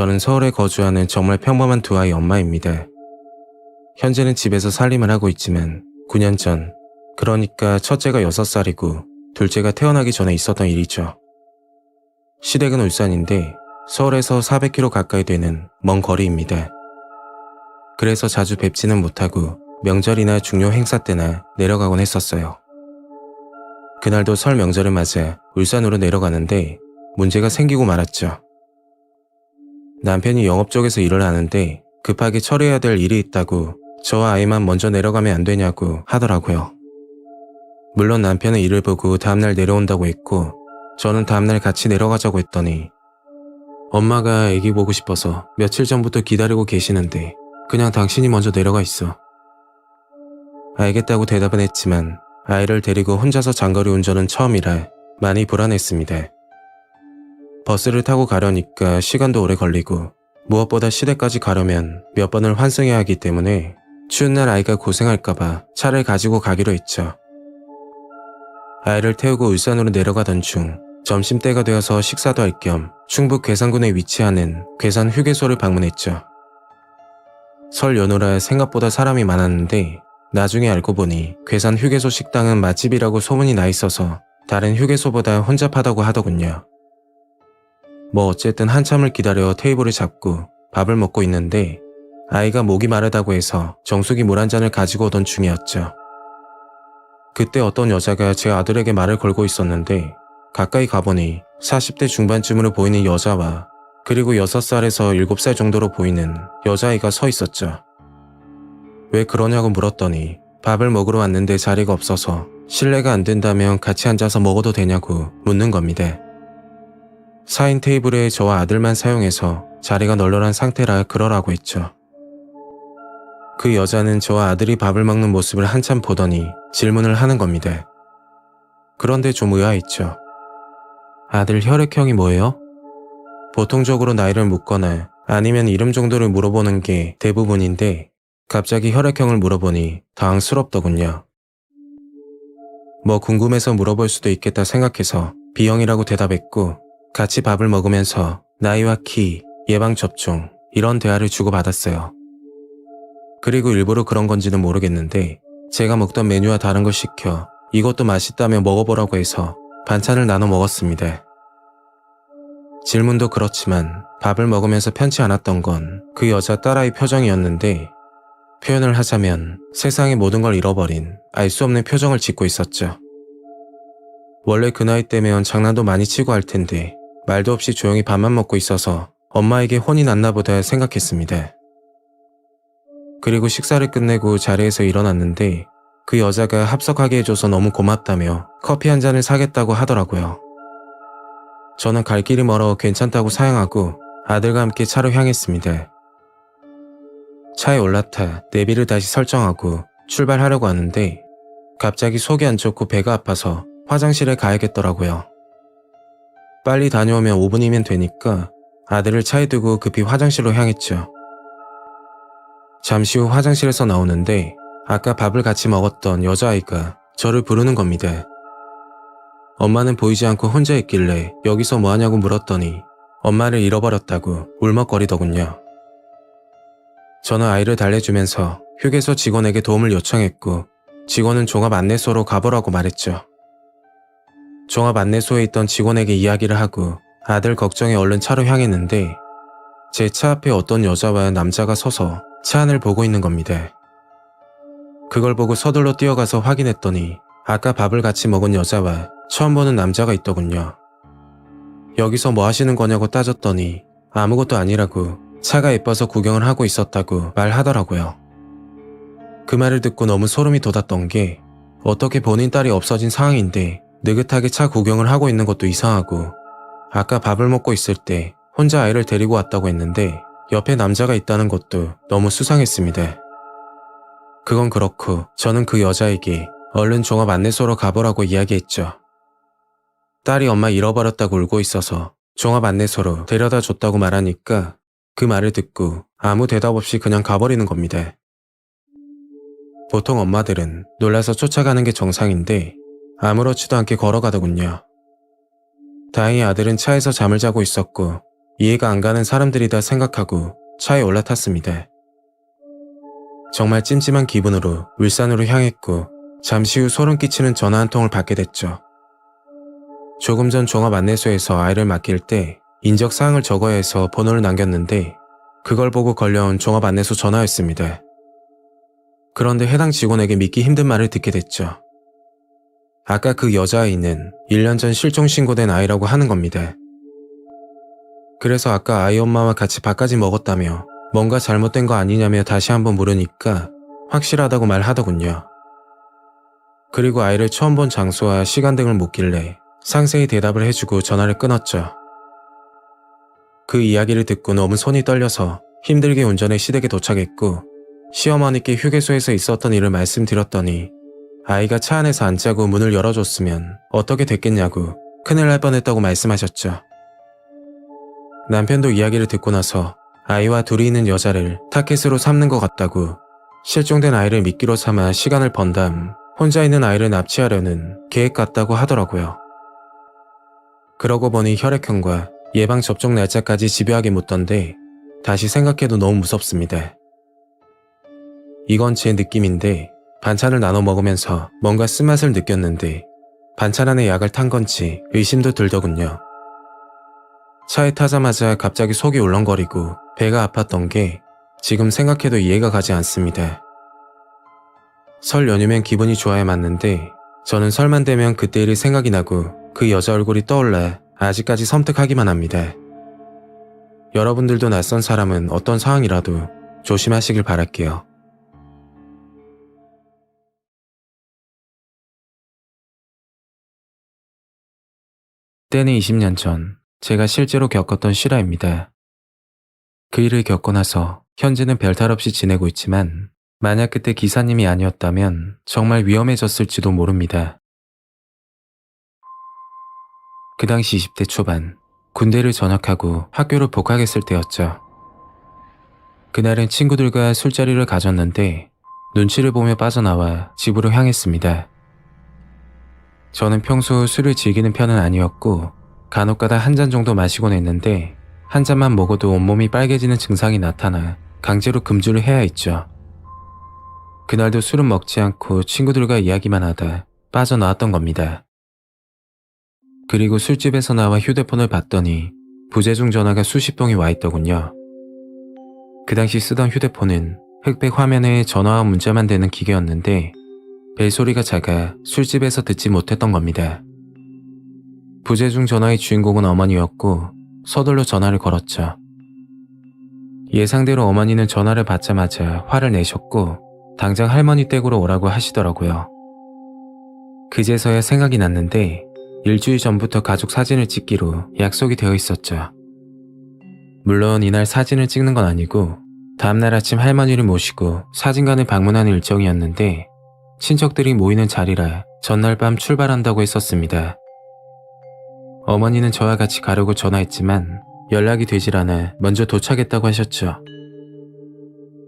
저는 서울에 거주하는 정말 평범한 두 아이 엄마입니다. 현재는 집에서 살림을 하고 있지만 9년 전, 그러니까 첫째가 6살이고 둘째가 태어나기 전에 있었던 일이죠. 시댁은 울산인데 서울에서 400km 가까이 되는 먼 거리입니다. 그래서 자주 뵙지는 못하고 명절이나 중요 행사 때나 내려가곤 했었어요. 그날도 설 명절을 맞아 울산으로 내려가는데 문제가 생기고 말았죠. 남편이 영업 쪽에서 일을 하는데 급하게 처리해야 될 일이 있다고 저와 아이만 먼저 내려가면 안 되냐고 하더라고요. 물론 남편은 일을 보고 다음날 내려온다고 했고 저는 다음날 같이 내려가자고 했더니 엄마가 아기 보고 싶어서 며칠 전부터 기다리고 계시는데 그냥 당신이 먼저 내려가 있어. 알겠다고 대답은 했지만 아이를 데리고 혼자서 장거리 운전은 처음이라 많이 불안했습니다. 버스를 타고 가려니까 시간도 오래 걸리고 무엇보다 시댁까지 가려면 몇 번을 환승해야 하기 때문에 추운 날 아이가 고생할까봐 차를 가지고 가기로 했죠. 아이를 태우고 울산으로 내려가던 중 점심때가 되어서 식사도 할 겸 충북 괴산군에 위치하는 괴산 휴게소를 방문했죠. 설 연휴라 생각보다 사람이 많았는데 나중에 알고 보니 괴산 휴게소 식당은 맛집이라고 소문이 나 있어서 다른 휴게소보다 혼잡하다고 하더군요. 뭐 어쨌든 한참을 기다려 테이블을 잡고 밥을 먹고 있는데 아이가 목이 마르다고 해서 정수기 물 한 잔을 가지고 오던 중이었죠. 그때 어떤 여자가 제 아들에게 말을 걸고 있었는데 가까이 가보니 40대 중반쯤으로 보이는 여자와 그리고 6살에서 7살 정도로 보이는 여자아이가 서 있었죠. 왜 그러냐고 물었더니 밥을 먹으러 왔는데 자리가 없어서 실례가 안 된다면 같이 앉아서 먹어도 되냐고 묻는 겁니다. 4인 테이블에 저와 아들만 사용해서 자리가 널널한 상태라 그러라고 했죠. 그 여자는 저와 아들이 밥을 먹는 모습을 한참 보더니 질문을 하는 겁니다. 그런데 좀 의아했죠. 아들 혈액형이 뭐예요? 보통적으로 나이를 묻거나 아니면 이름 정도를 물어보는 게 대부분인데 갑자기 혈액형을 물어보니 당황스럽더군요. 뭐 궁금해서 물어볼 수도 있겠다 생각해서 B형이라고 대답했고 같이 밥을 먹으면서 나이와 키, 예방접종 이런 대화를 주고받았어요. 그리고 일부러 그런 건지는 모르겠는데 제가 먹던 메뉴와 다른 걸 시켜 이것도 맛있다며 먹어보라고 해서 반찬을 나눠 먹었습니다. 질문도 그렇지만 밥을 먹으면서 편치 않았던 건 그 여자 딸아이 표정이었는데 표현을 하자면 세상의 모든 걸 잃어버린 알 수 없는 표정을 짓고 있었죠. 원래 그 나이 때면 장난도 많이 치고 할 텐데 말도 없이 조용히 밥만 먹고 있어서 엄마에게 혼이 났나 보다 생각했습니다. 그리고 식사를 끝내고 자리에서 일어났는데 그 여자가 합석하게 해줘서 너무 고맙다며 커피 한 잔을 사겠다고 하더라고요. 저는 갈 길이 멀어 괜찮다고 사양하고 아들과 함께 차로 향했습니다. 차에 올라타 내비를 다시 설정하고 출발하려고 하는데 갑자기 속이 안 좋고 배가 아파서 화장실에 가야겠더라고요. 빨리 다녀오면 5분이면 되니까 아들을 차에 두고 급히 화장실로 향했죠. 잠시 후 화장실에서 나오는데 아까 밥을 같이 먹었던 여자아이가 저를 부르는 겁니다. 엄마는 보이지 않고 혼자 있길래 여기서 뭐하냐고 물었더니 엄마를 잃어버렸다고 울먹거리더군요. 저는 아이를 달래주면서 휴게소 직원에게 도움을 요청했고 직원은 종합 안내소로 가보라고 말했죠. 종합 안내소에 있던 직원에게 이야기를 하고 아들 걱정에 얼른 차로 향했는데 제 차 앞에 어떤 여자와 남자가 서서 차 안을 보고 있는 겁니다. 그걸 보고 서둘러 뛰어가서 확인했더니 아까 밥을 같이 먹은 여자와 처음 보는 남자가 있더군요. 여기서 뭐 하시는 거냐고 따졌더니 아무것도 아니라고 차가 예뻐서 구경을 하고 있었다고 말하더라고요. 그 말을 듣고 너무 소름이 돋았던 게 어떻게 본인 딸이 없어진 상황인데 느긋하게 차 구경을 하고 있는 것도 이상하고 아까 밥을 먹고 있을 때 혼자 아이를 데리고 왔다고 했는데 옆에 남자가 있다는 것도 너무 수상했습니다. 그건 그렇고 저는 그 여자에게 얼른 종합 안내소로 가보라고 이야기했죠. 딸이 엄마 잃어버렸다고 울고 있어서 종합 안내소로 데려다 줬다고 말하니까 그 말을 듣고 아무 대답 없이 그냥 가버리는 겁니다. 보통 엄마들은 놀라서 쫓아가는 게 정상인데 아무렇지도 않게 걸어가더군요. 다행히 아들은 차에서 잠을 자고 있었고 이해가 안 가는 사람들이다 생각하고 차에 올라탔습니다. 정말 찜찜한 기분으로 울산으로 향했고 잠시 후 소름 끼치는 전화 한 통을 받게 됐죠. 조금 전 종합안내소에서 아이를 맡길 때 인적사항을 적어야 해서 번호를 남겼는데 그걸 보고 걸려온 종합안내소 전화였습니다. 그런데 해당 직원에게 믿기 힘든 말을 듣게 됐죠. 아까 그 여자아이는 1년 전 실종 신고된 아이라고 하는 겁니다. 그래서 아까 아이 엄마와 같이 밥까지 먹었다며 뭔가 잘못된 거 아니냐며 다시 한번 물으니까 확실하다고 말하더군요. 그리고 아이를 처음 본 장소와 시간 등을 묻길래 상세히 대답을 해주고 전화를 끊었죠. 그 이야기를 듣고 너무 손이 떨려서 힘들게 운전해 시댁에 도착했고 시어머니께 휴게소에서 있었던 일을 말씀드렸더니 아이가 차 안에서 안 자고 문을 열어줬으면 어떻게 됐겠냐고 큰일 날 뻔했다고 말씀하셨죠. 남편도 이야기를 듣고 나서 아이와 둘이 있는 여자를 타켓으로 삼는 것 같다고 실종된 아이를 미끼로 삼아 시간을 번 다음 혼자 있는 아이를 납치하려는 계획 같다고 하더라고요. 그러고 보니 혈액형과 예방 접종 날짜까지 집요하게 묻던데 다시 생각해도 너무 무섭습니다. 이건 제 느낌인데 반찬을 나눠 먹으면서 뭔가 쓴맛을 느꼈는데 반찬 안에 약을 탄 건지 의심도 들더군요. 차에 타자마자 갑자기 속이 울렁거리고 배가 아팠던 게 지금 생각해도 이해가 가지 않습니다. 설 연휴면 기분이 좋아야 맞는데 저는 설만 되면 그때 일이 생각이 나고 그 여자 얼굴이 떠올라 아직까지 섬뜩하기만 합니다. 여러분들도 낯선 사람은 어떤 상황이라도 조심하시길 바랄게요. 때는 20년 전 제가 실제로 겪었던 실화입니다. 그 일을 겪고 나서 현재는 별탈 없이 지내고 있지만 만약 그때 기사님이 아니었다면 정말 위험해졌을지도 모릅니다. 그 당시 20대 초반, 군대를 전역하고 학교를 복학했을 때였죠. 그날은 친구들과 술자리를 가졌는데 눈치를 보며 빠져나와 집으로 향했습니다. 저는 평소 술을 즐기는 편은 아니었고 간혹가다 한 잔 정도 마시곤 했는데 한 잔만 먹어도 온몸이 빨개지는 증상이 나타나 강제로 금주를 해야 했죠. 그날도 술은 먹지 않고 친구들과 이야기만 하다 빠져나왔던 겁니다. 그리고 술집에서 나와 휴대폰을 봤더니 부재중 전화가 수십 통이 와 있더군요. 그 당시 쓰던 휴대폰은 흑백 화면에 전화와 문자만 되는 기계였는데 벨소리가 작아 술집에서 듣지 못했던 겁니다. 부재중 전화의 주인공은 어머니였고 서둘러 전화를 걸었죠. 예상대로 어머니는 전화를 받자마자 화를 내셨고 당장 할머니 댁으로 오라고 하시더라고요. 그제서야 생각이 났는데 일주일 전부터 가족 사진을 찍기로 약속이 되어 있었죠. 물론 이날 사진을 찍는 건 아니고 다음날 아침 할머니를 모시고 사진관을 방문하는 일정이었는데 친척들이 모이는 자리라 전날 밤 출발한다고 했었습니다. 어머니는 저와 같이 가려고 전화했지만 연락이 되질 않아 먼저 도착했다고 하셨죠.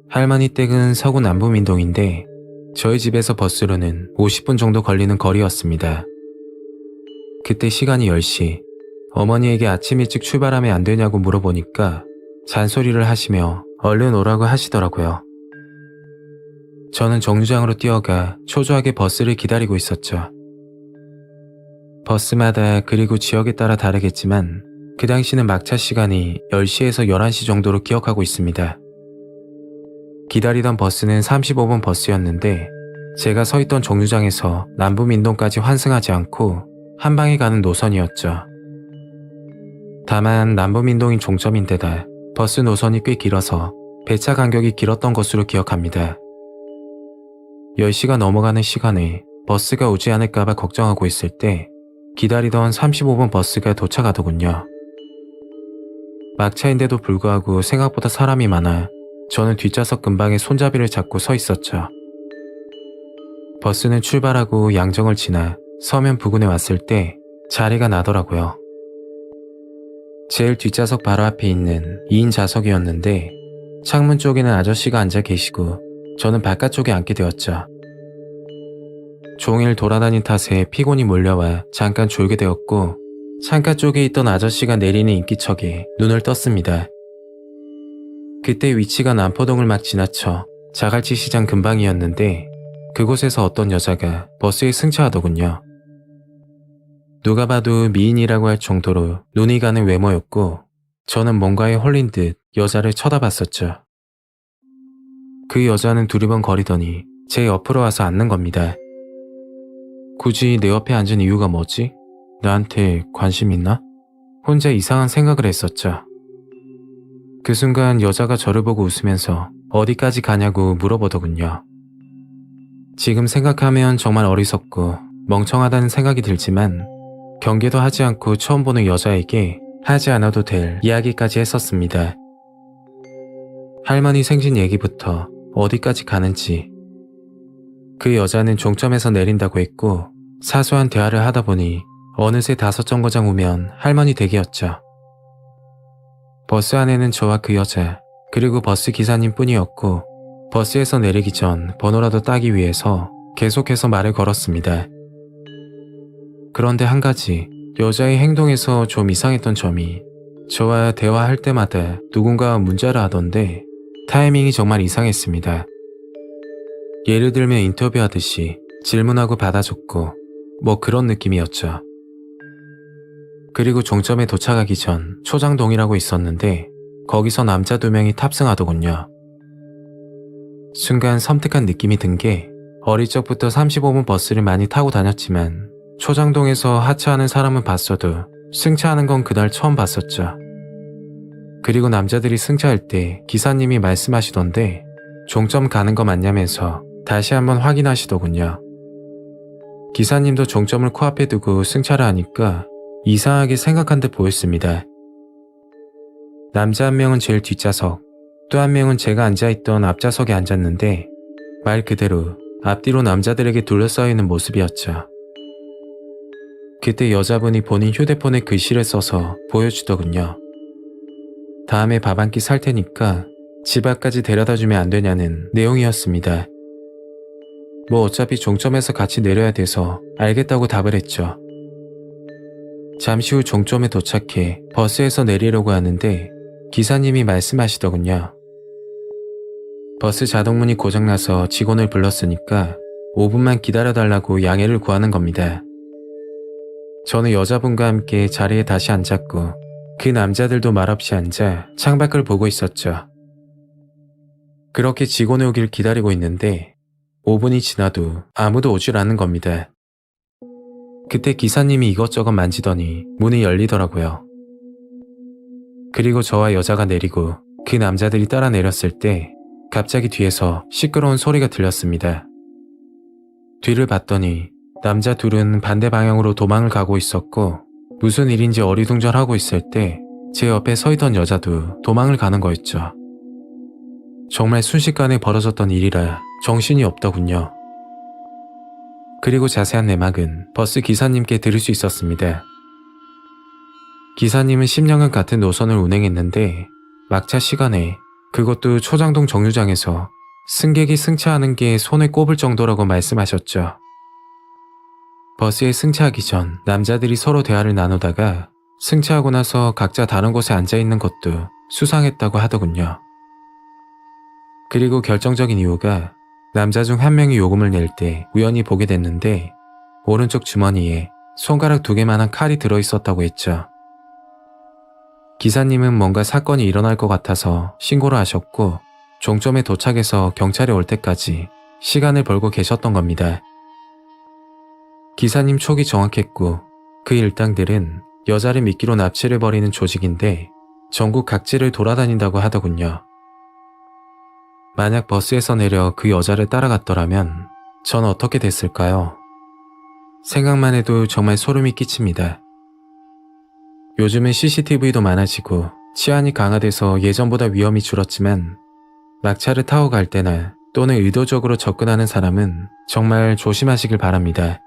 할머니 댁은 서구 남부민동인데 저희 집에서 버스로는 50분 정도 걸리는 거리였습니다. 그때 시간이 10시, 어머니에게 아침 일찍 출발하면 안 되냐고 물어보니까 잔소리를 하시며 얼른 오라고 하시더라고요. 저는 정류장으로 뛰어가 초조하게 버스를 기다리고 있었죠. 버스마다 그리고 지역에 따라 다르겠지만 그 당시는 막차 시간이 10시에서 11시 정도로 기억하고 있습니다. 기다리던 버스는 35번 버스였는데 제가 서 있던 정류장에서 남부민동까지 환승하지 않고 한 방에 가는 노선이었죠. 다만 남부민동인 종점인데다 버스 노선이 꽤 길어서 배차 간격이 길었던 것으로 기억합니다. 10시가 넘어가는 시간에 버스가 오지 않을까봐 걱정하고 있을 때 기다리던 35번 버스가 도착하더군요. 막차인데도 불구하고 생각보다 사람이 많아 저는 뒷좌석 근방에 손잡이를 잡고 서 있었죠. 버스는 출발하고 양정을 지나 서면 부근에 왔을 때 자리가 나더라고요. 제일 뒷좌석 바로 앞에 있는 2인 좌석이었는데 창문 쪽에는 아저씨가 앉아 계시고 저는 바깥쪽에 앉게 되었죠. 종일 돌아다닌 탓에 피곤이 몰려와 잠깐 졸게 되었고 창가 쪽에 있던 아저씨가 내리는 인기척에 눈을 떴습니다. 그때 위치가 남포동을 막 지나쳐 자갈치 시장 근방이었는데 그곳에서 어떤 여자가 버스에 승차하더군요. 누가 봐도 미인이라고 할 정도로 눈이 가는 외모였고 저는 뭔가에 홀린 듯 여자를 쳐다봤었죠. 그 여자는 두리번거리더니 제 옆으로 와서 앉는 겁니다. 굳이 내 옆에 앉은 이유가 뭐지? 나한테 관심 있나? 혼자 이상한 생각을 했었죠. 그 순간 여자가 저를 보고 웃으면서 어디까지 가냐고 물어보더군요. 지금 생각하면 정말 어리석고 멍청하다는 생각이 들지만 경계도 하지 않고 처음 보는 여자에게 하지 않아도 될 이야기까지 했었습니다. 할머니 생신 얘기부터 어디까지 가는지. 그 여자는 종점에서 내린다고 했고 사소한 대화를 하다 보니 어느새 5정거장 후면 할머니 댁이었죠. 버스 안에는 저와 그 여자 그리고 버스 기사님 뿐이었고 버스에서 내리기 전 번호라도 따기 위해서 계속해서 말을 걸었습니다. 그런데 한 가지 여자의 행동에서 좀 이상했던 점이 저와 대화할 때마다 누군가와 문자를 하던데 타이밍이 정말 이상했습니다. 예를 들면 인터뷰하듯이 질문하고 받아줬고 뭐 그런 느낌이었죠. 그리고 종점에 도착하기 전 초장동이라고 있었는데 거기서 남자 2명이 탑승하더군요. 순간 섬뜩한 느낌이 든 게 어릴 적부터 35분 버스를 많이 타고 다녔지만 초장동에서 하차하는 사람은 봤어도 승차하는 건 그날 처음 봤었죠. 그리고 남자들이 승차할 때 기사님이 말씀하시던데 종점 가는 거 맞냐면서 다시 한번 확인하시더군요. 기사님도 종점을 코앞에 두고 승차를 하니까 이상하게 생각한 듯 보였습니다. 남자 한 명은 제일 뒷좌석, 또 한 명은 제가 앉아있던 앞좌석에 앉았는데 말 그대로 앞뒤로 남자들에게 둘러싸여 있는 모습이었죠. 그때 여자분이 본인 휴대폰에 글씨를 써서 보여주더군요. 다음에 밥 한 끼 살 테니까 집 앞까지 데려다주면 안 되냐는 내용이었습니다. 뭐 어차피 종점에서 같이 내려야 돼서 알겠다고 답을 했죠. 잠시 후 종점에 도착해 버스에서 내리려고 하는데 기사님이 말씀하시더군요. 버스 자동문이 고장나서 직원을 불렀으니까 5분만 기다려달라고 양해를 구하는 겁니다. 저는 여자분과 함께 자리에 다시 앉았고 그 남자들도 말없이 앉아 창밖을 보고 있었죠. 그렇게 직원이 오길 기다리고 있는데 5분이 지나도 아무도 오질 않는 겁니다. 그때 기사님이 이것저것 만지더니 문이 열리더라고요. 그리고 저와 여자가 내리고 그 남자들이 따라 내렸을 때 갑자기 뒤에서 시끄러운 소리가 들렸습니다. 뒤를 봤더니 남자 둘은 반대 방향으로 도망을 가고 있었고 무슨 일인지 어리둥절하고 있을 때 제 옆에 서 있던 여자도 도망을 가는 거였죠. 정말 순식간에 벌어졌던 일이라 정신이 없더군요. 그리고 자세한 내막은 버스 기사님께 들을 수 있었습니다. 기사님은 10년간 같은 노선을 운행했는데 막차 시간에 그것도 초장동 정류장에서 승객이 승차하는 게 손에 꼽을 정도라고 말씀하셨죠. 버스에 승차하기 전 남자들이 서로 대화를 나누다가 승차하고 나서 각자 다른 곳에 앉아있는 것도 수상했다고 하더군요. 그리고 결정적인 이유가 남자 중 한 명이 요금을 낼 때 우연히 보게 됐는데 오른쪽 주머니에 손가락 2개만한 칼이 들어있었다고 했죠. 기사님은 뭔가 사건이 일어날 것 같아서 신고를 하셨고 종점에 도착해서 경찰이 올 때까지 시간을 벌고 계셨던 겁니다. 기사님 촉이 정확했고 그 일당들은 여자를 미끼로 납치를 벌이는 조직인데 전국 각지를 돌아다닌다고 하더군요. 만약 버스에서 내려 그 여자를 따라갔더라면 전 어떻게 됐을까요? 생각만 해도 정말 소름이 끼칩니다. 요즘은 CCTV도 많아지고 치안이 강화돼서 예전보다 위험이 줄었지만 막차를 타고 갈 때나 또는 의도적으로 접근하는 사람은 정말 조심하시길 바랍니다.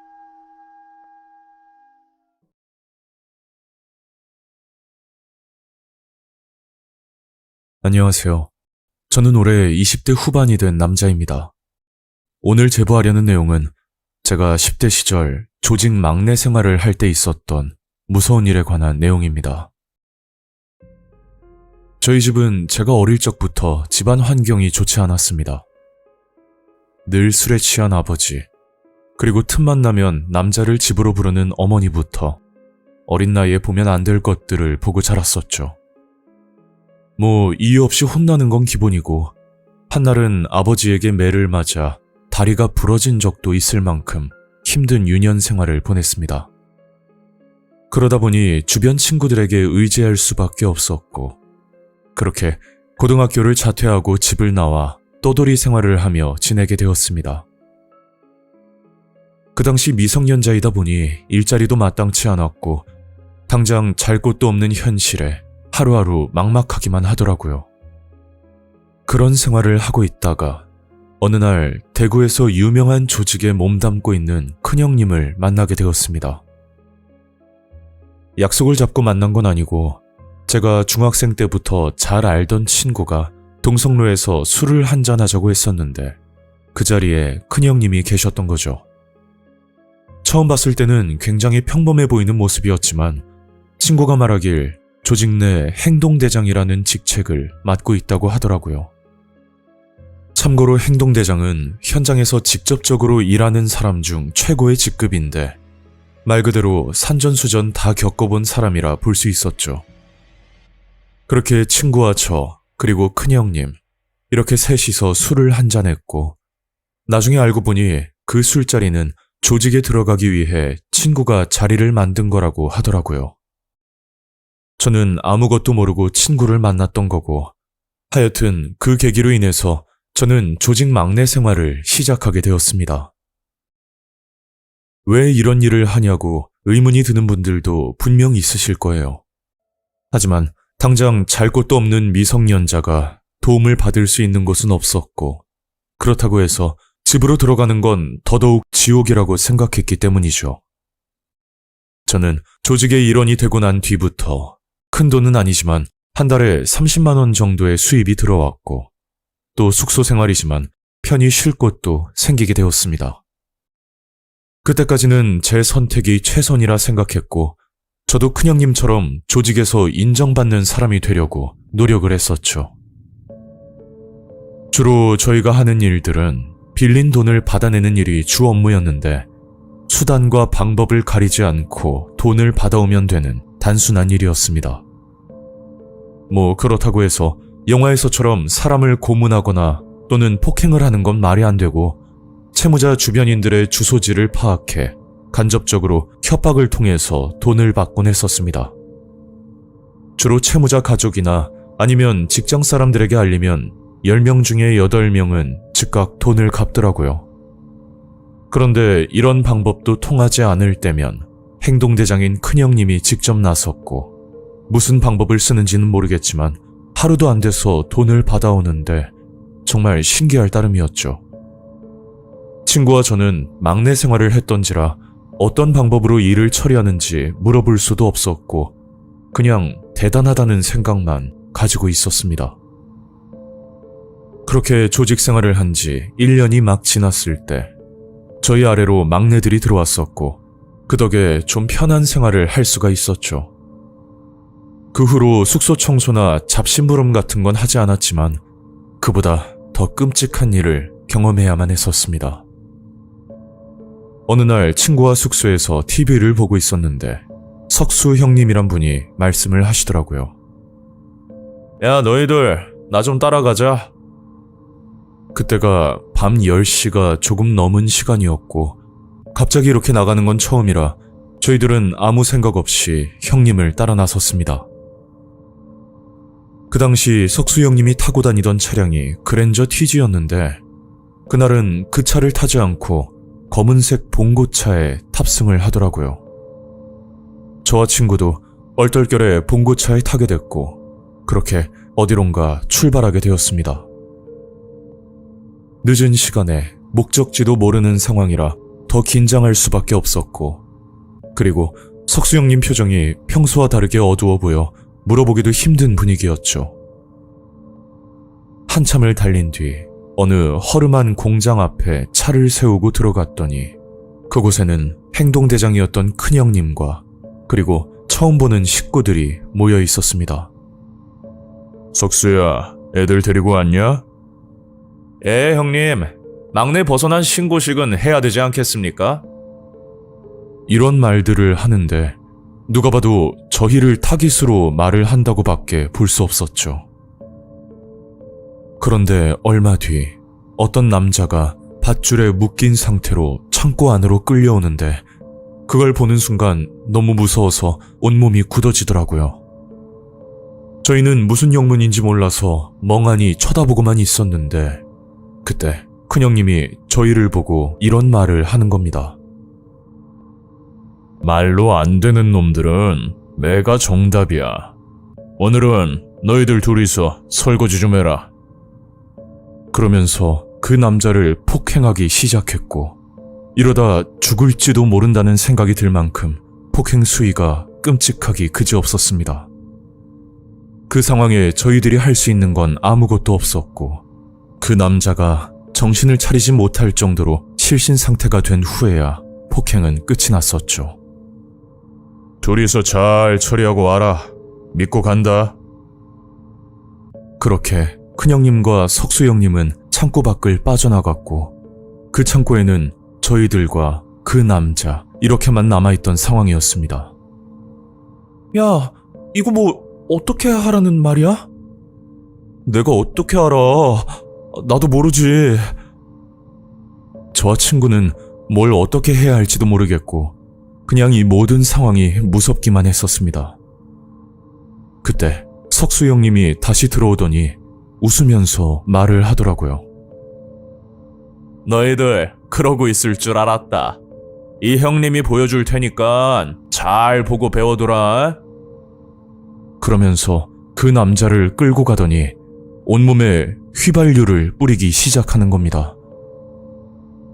안녕하세요. 저는 올해 20대 후반이 된 남자입니다. 오늘 제보하려는 내용은 제가 10대 시절 조직 막내 생활을 할 때 있었던 무서운 일에 관한 내용입니다. 저희 집은 제가 어릴 적부터 집안 환경이 좋지 않았습니다. 늘 술에 취한 아버지, 그리고 틈만 나면 남자를 집으로 부르는 어머니부터 어린 나이에 보면 안 될 것들을 보고 자랐었죠. 이유 없이 혼나는 건 기본이고, 한날은 아버지에게 매를 맞아 다리가 부러진 적도 있을 만큼 힘든 유년 생활을 보냈습니다. 그러다 보니 주변 친구들에게 의지할 수밖에 없었고, 그렇게 고등학교를 자퇴하고 집을 나와 떠돌이 생활을 하며 지내게 되었습니다. 그 당시 미성년자이다 보니 일자리도 마땅치 않았고, 당장 잘 곳도 없는 현실에 하루하루 막막하기만 하더라고요. 그런 생활을 하고 있다가 어느 날 대구에서 유명한 조직에 몸담고 있는 큰형님을 만나게 되었습니다. 약속을 잡고 만난 건 아니고, 제가 중학생 때부터 잘 알던 친구가 동성로에서 술을 한잔하자고 했었는데 그 자리에 큰형님이 계셨던 거죠. 처음 봤을 때는 굉장히 평범해 보이는 모습이었지만 친구가 말하길 조직 내 행동대장이라는 직책을 맡고 있다고 하더라고요. 참고로 행동대장은 현장에서 직접적으로 일하는 사람 중 최고의 직급인데 말 그대로 산전수전 다 겪어본 사람이라 볼 수 있었죠. 그렇게 친구와 저, 그리고 큰형님, 이렇게 셋이서 술을 한잔했고, 나중에 알고 보니 그 술자리는 조직에 들어가기 위해 친구가 자리를 만든 거라고 하더라고요. 저는 아무것도 모르고 친구를 만났던 거고, 하여튼 그 계기로 인해서 저는 조직 막내 생활을 시작하게 되었습니다. 왜 이런 일을 하냐고 의문이 드는 분들도 분명 있으실 거예요. 하지만 당장 잘 곳도 없는 미성년자가 도움을 받을 수 있는 곳은 없었고, 그렇다고 해서 집으로 들어가는 건 더더욱 지옥이라고 생각했기 때문이죠. 저는 조직의 일원이 되고 난 뒤부터 큰 돈은 아니지만 한 달에 30만 원 정도의 수입이 들어왔고, 또 숙소 생활이지만 편히 쉴 곳도 생기게 되었습니다. 그때까지는 제 선택이 최선이라 생각했고, 저도 큰형님처럼 조직에서 인정받는 사람이 되려고 노력을 했었죠. 주로 저희가 하는 일들은 빌린 돈을 받아내는 일이 주 업무였는데, 수단과 방법을 가리지 않고 돈을 받아오면 되는 단순한 일이었습니다. 그렇다고 해서 영화에서처럼 사람을 고문하거나 또는 폭행을 하는 건 말이 안 되고, 채무자 주변인들의 주소지를 파악해 간접적으로 협박을 통해서 돈을 받곤 했었습니다. 주로 채무자 가족이나 아니면 직장 사람들에게 알리면 10명 중에 8명은 즉각 돈을 갚더라고요. 그런데 이런 방법도 통하지 않을 때면 행동대장인 큰형님이 직접 나섰고, 무슨 방법을 쓰는지는 모르겠지만 하루도 안 돼서 돈을 받아오는데 정말 신기할 따름이었죠. 친구와 저는 막내 생활을 했던지라 어떤 방법으로 일을 처리하는지 물어볼 수도 없었고, 그냥 대단하다는 생각만 가지고 있었습니다. 그렇게 조직 생활을 한 지 1년이 막 지났을 때 저희 아래로 막내들이 들어왔었고, 그 덕에 좀 편한 생활을 할 수가 있었죠. 그 후로 숙소 청소나 잡심부름 같은 건 하지 않았지만 그보다 더 끔찍한 일을 경험해야만 했었습니다. 어느 날 친구와 숙소에서 TV를 보고 있었는데 석수 형님이란 분이 말씀을 하시더라고요. 야, 너희들 나 좀 따라가자. 그때가 밤 10시가 조금 넘은 시간이었고, 갑자기 이렇게 나가는 건 처음이라 저희들은 아무 생각 없이 형님을 따라 나섰습니다. 그 당시 석수 형님이 타고 다니던 차량이 그랜저 TG였는데, 그날은 그 차를 타지 않고 검은색 봉고차에 탑승을 하더라고요. 저와 친구도 얼떨결에 봉고차에 타게 됐고, 그렇게 어디론가 출발하게 되었습니다. 늦은 시간에 목적지도 모르는 상황이라 더 긴장할 수밖에 없었고, 그리고 석수 형님 표정이 평소와 다르게 어두워 보여 물어보기도 힘든 분위기였죠. 한참을 달린 뒤 어느 허름한 공장 앞에 차를 세우고 들어갔더니 그곳에는 행동대장이었던 큰형님과 그리고 처음 보는 식구들이 모여 있었습니다. 석수야, 애들 데리고 왔냐? 예, 형님. 막내 벗어난 신고식은 해야 되지 않겠습니까? 이런 말들을 하는데 누가 봐도 저희를 타깃으로 말을 한다고밖에 볼 수 없었죠. 그런데 얼마 뒤 어떤 남자가 밧줄에 묶인 상태로 창고 안으로 끌려오는데 그걸 보는 순간 너무 무서워서 온몸이 굳어지더라고요. 저희는 무슨 영문인지 몰라서 멍하니 쳐다보고만 있었는데 그때 큰형님이 저희를 보고 이런 말을 하는 겁니다. 말로 안 되는 놈들은 내가 정답이야. 오늘은 너희들 둘이서 설거지 좀 해라. 그러면서 그 남자를 폭행하기 시작했고 이러다 죽을지도 모른다는 생각이 들 만큼 폭행 수위가 끔찍하기 그지없었습니다. 그 상황에 저희들이 할 수 있는 건 아무것도 없었고 그 남자가 정신을 차리지 못할 정도로 실신 상태가 된 후에야 폭행은 끝이 났었죠. 둘이서 잘 처리하고 와라. 믿고 간다. 그렇게 큰형님과 석수형님은 창고 밖을 빠져나갔고 그 창고에는 저희들과 그 남자 이렇게만 남아있던 상황이었습니다. 야, 이거 뭐 어떻게 하라는 말이야? 내가 어떻게 알아? 나도 모르지. 저와 친구는 뭘 어떻게 해야 할지도 모르겠고 그냥 이 모든 상황이 무섭기만 했었습니다. 그때 석수 형님이 다시 들어오더니 웃으면서 말을 하더라고요. 너희들 그러고 있을 줄 알았다. 이 형님이 보여줄 테니까 잘 보고 배워둬라. 그러면서 그 남자를 끌고 가더니 온몸에 휘발유를 뿌리기 시작하는 겁니다.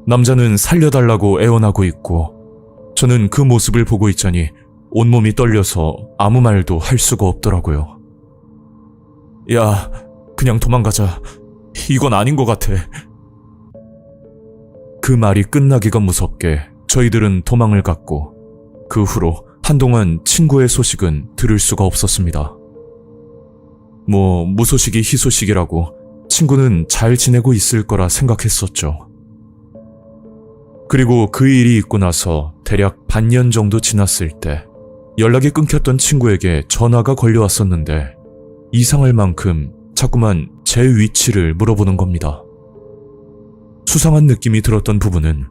남자는 살려달라고 애원하고 있고 저는 그 모습을 보고 있자니 온몸이 떨려서 아무 말도 할 수가 없더라고요. 야, 그냥 도망가자. 이건 아닌 것 같아. 그 말이 끝나기가 무섭게 저희들은 도망을 갔고 그 후로 한동안 친구의 소식은 들을 수가 없었습니다. 뭐 무소식이 희소식이라고 친구는 잘 지내고 있을 거라 생각했었죠. 그리고 그 일이 있고 나서 대략 반년 정도 지났을 때 연락이 끊겼던 친구에게 전화가 걸려왔었는데 이상할 만큼 자꾸만 제 위치를 물어보는 겁니다. 수상한 느낌이 들었던 부분은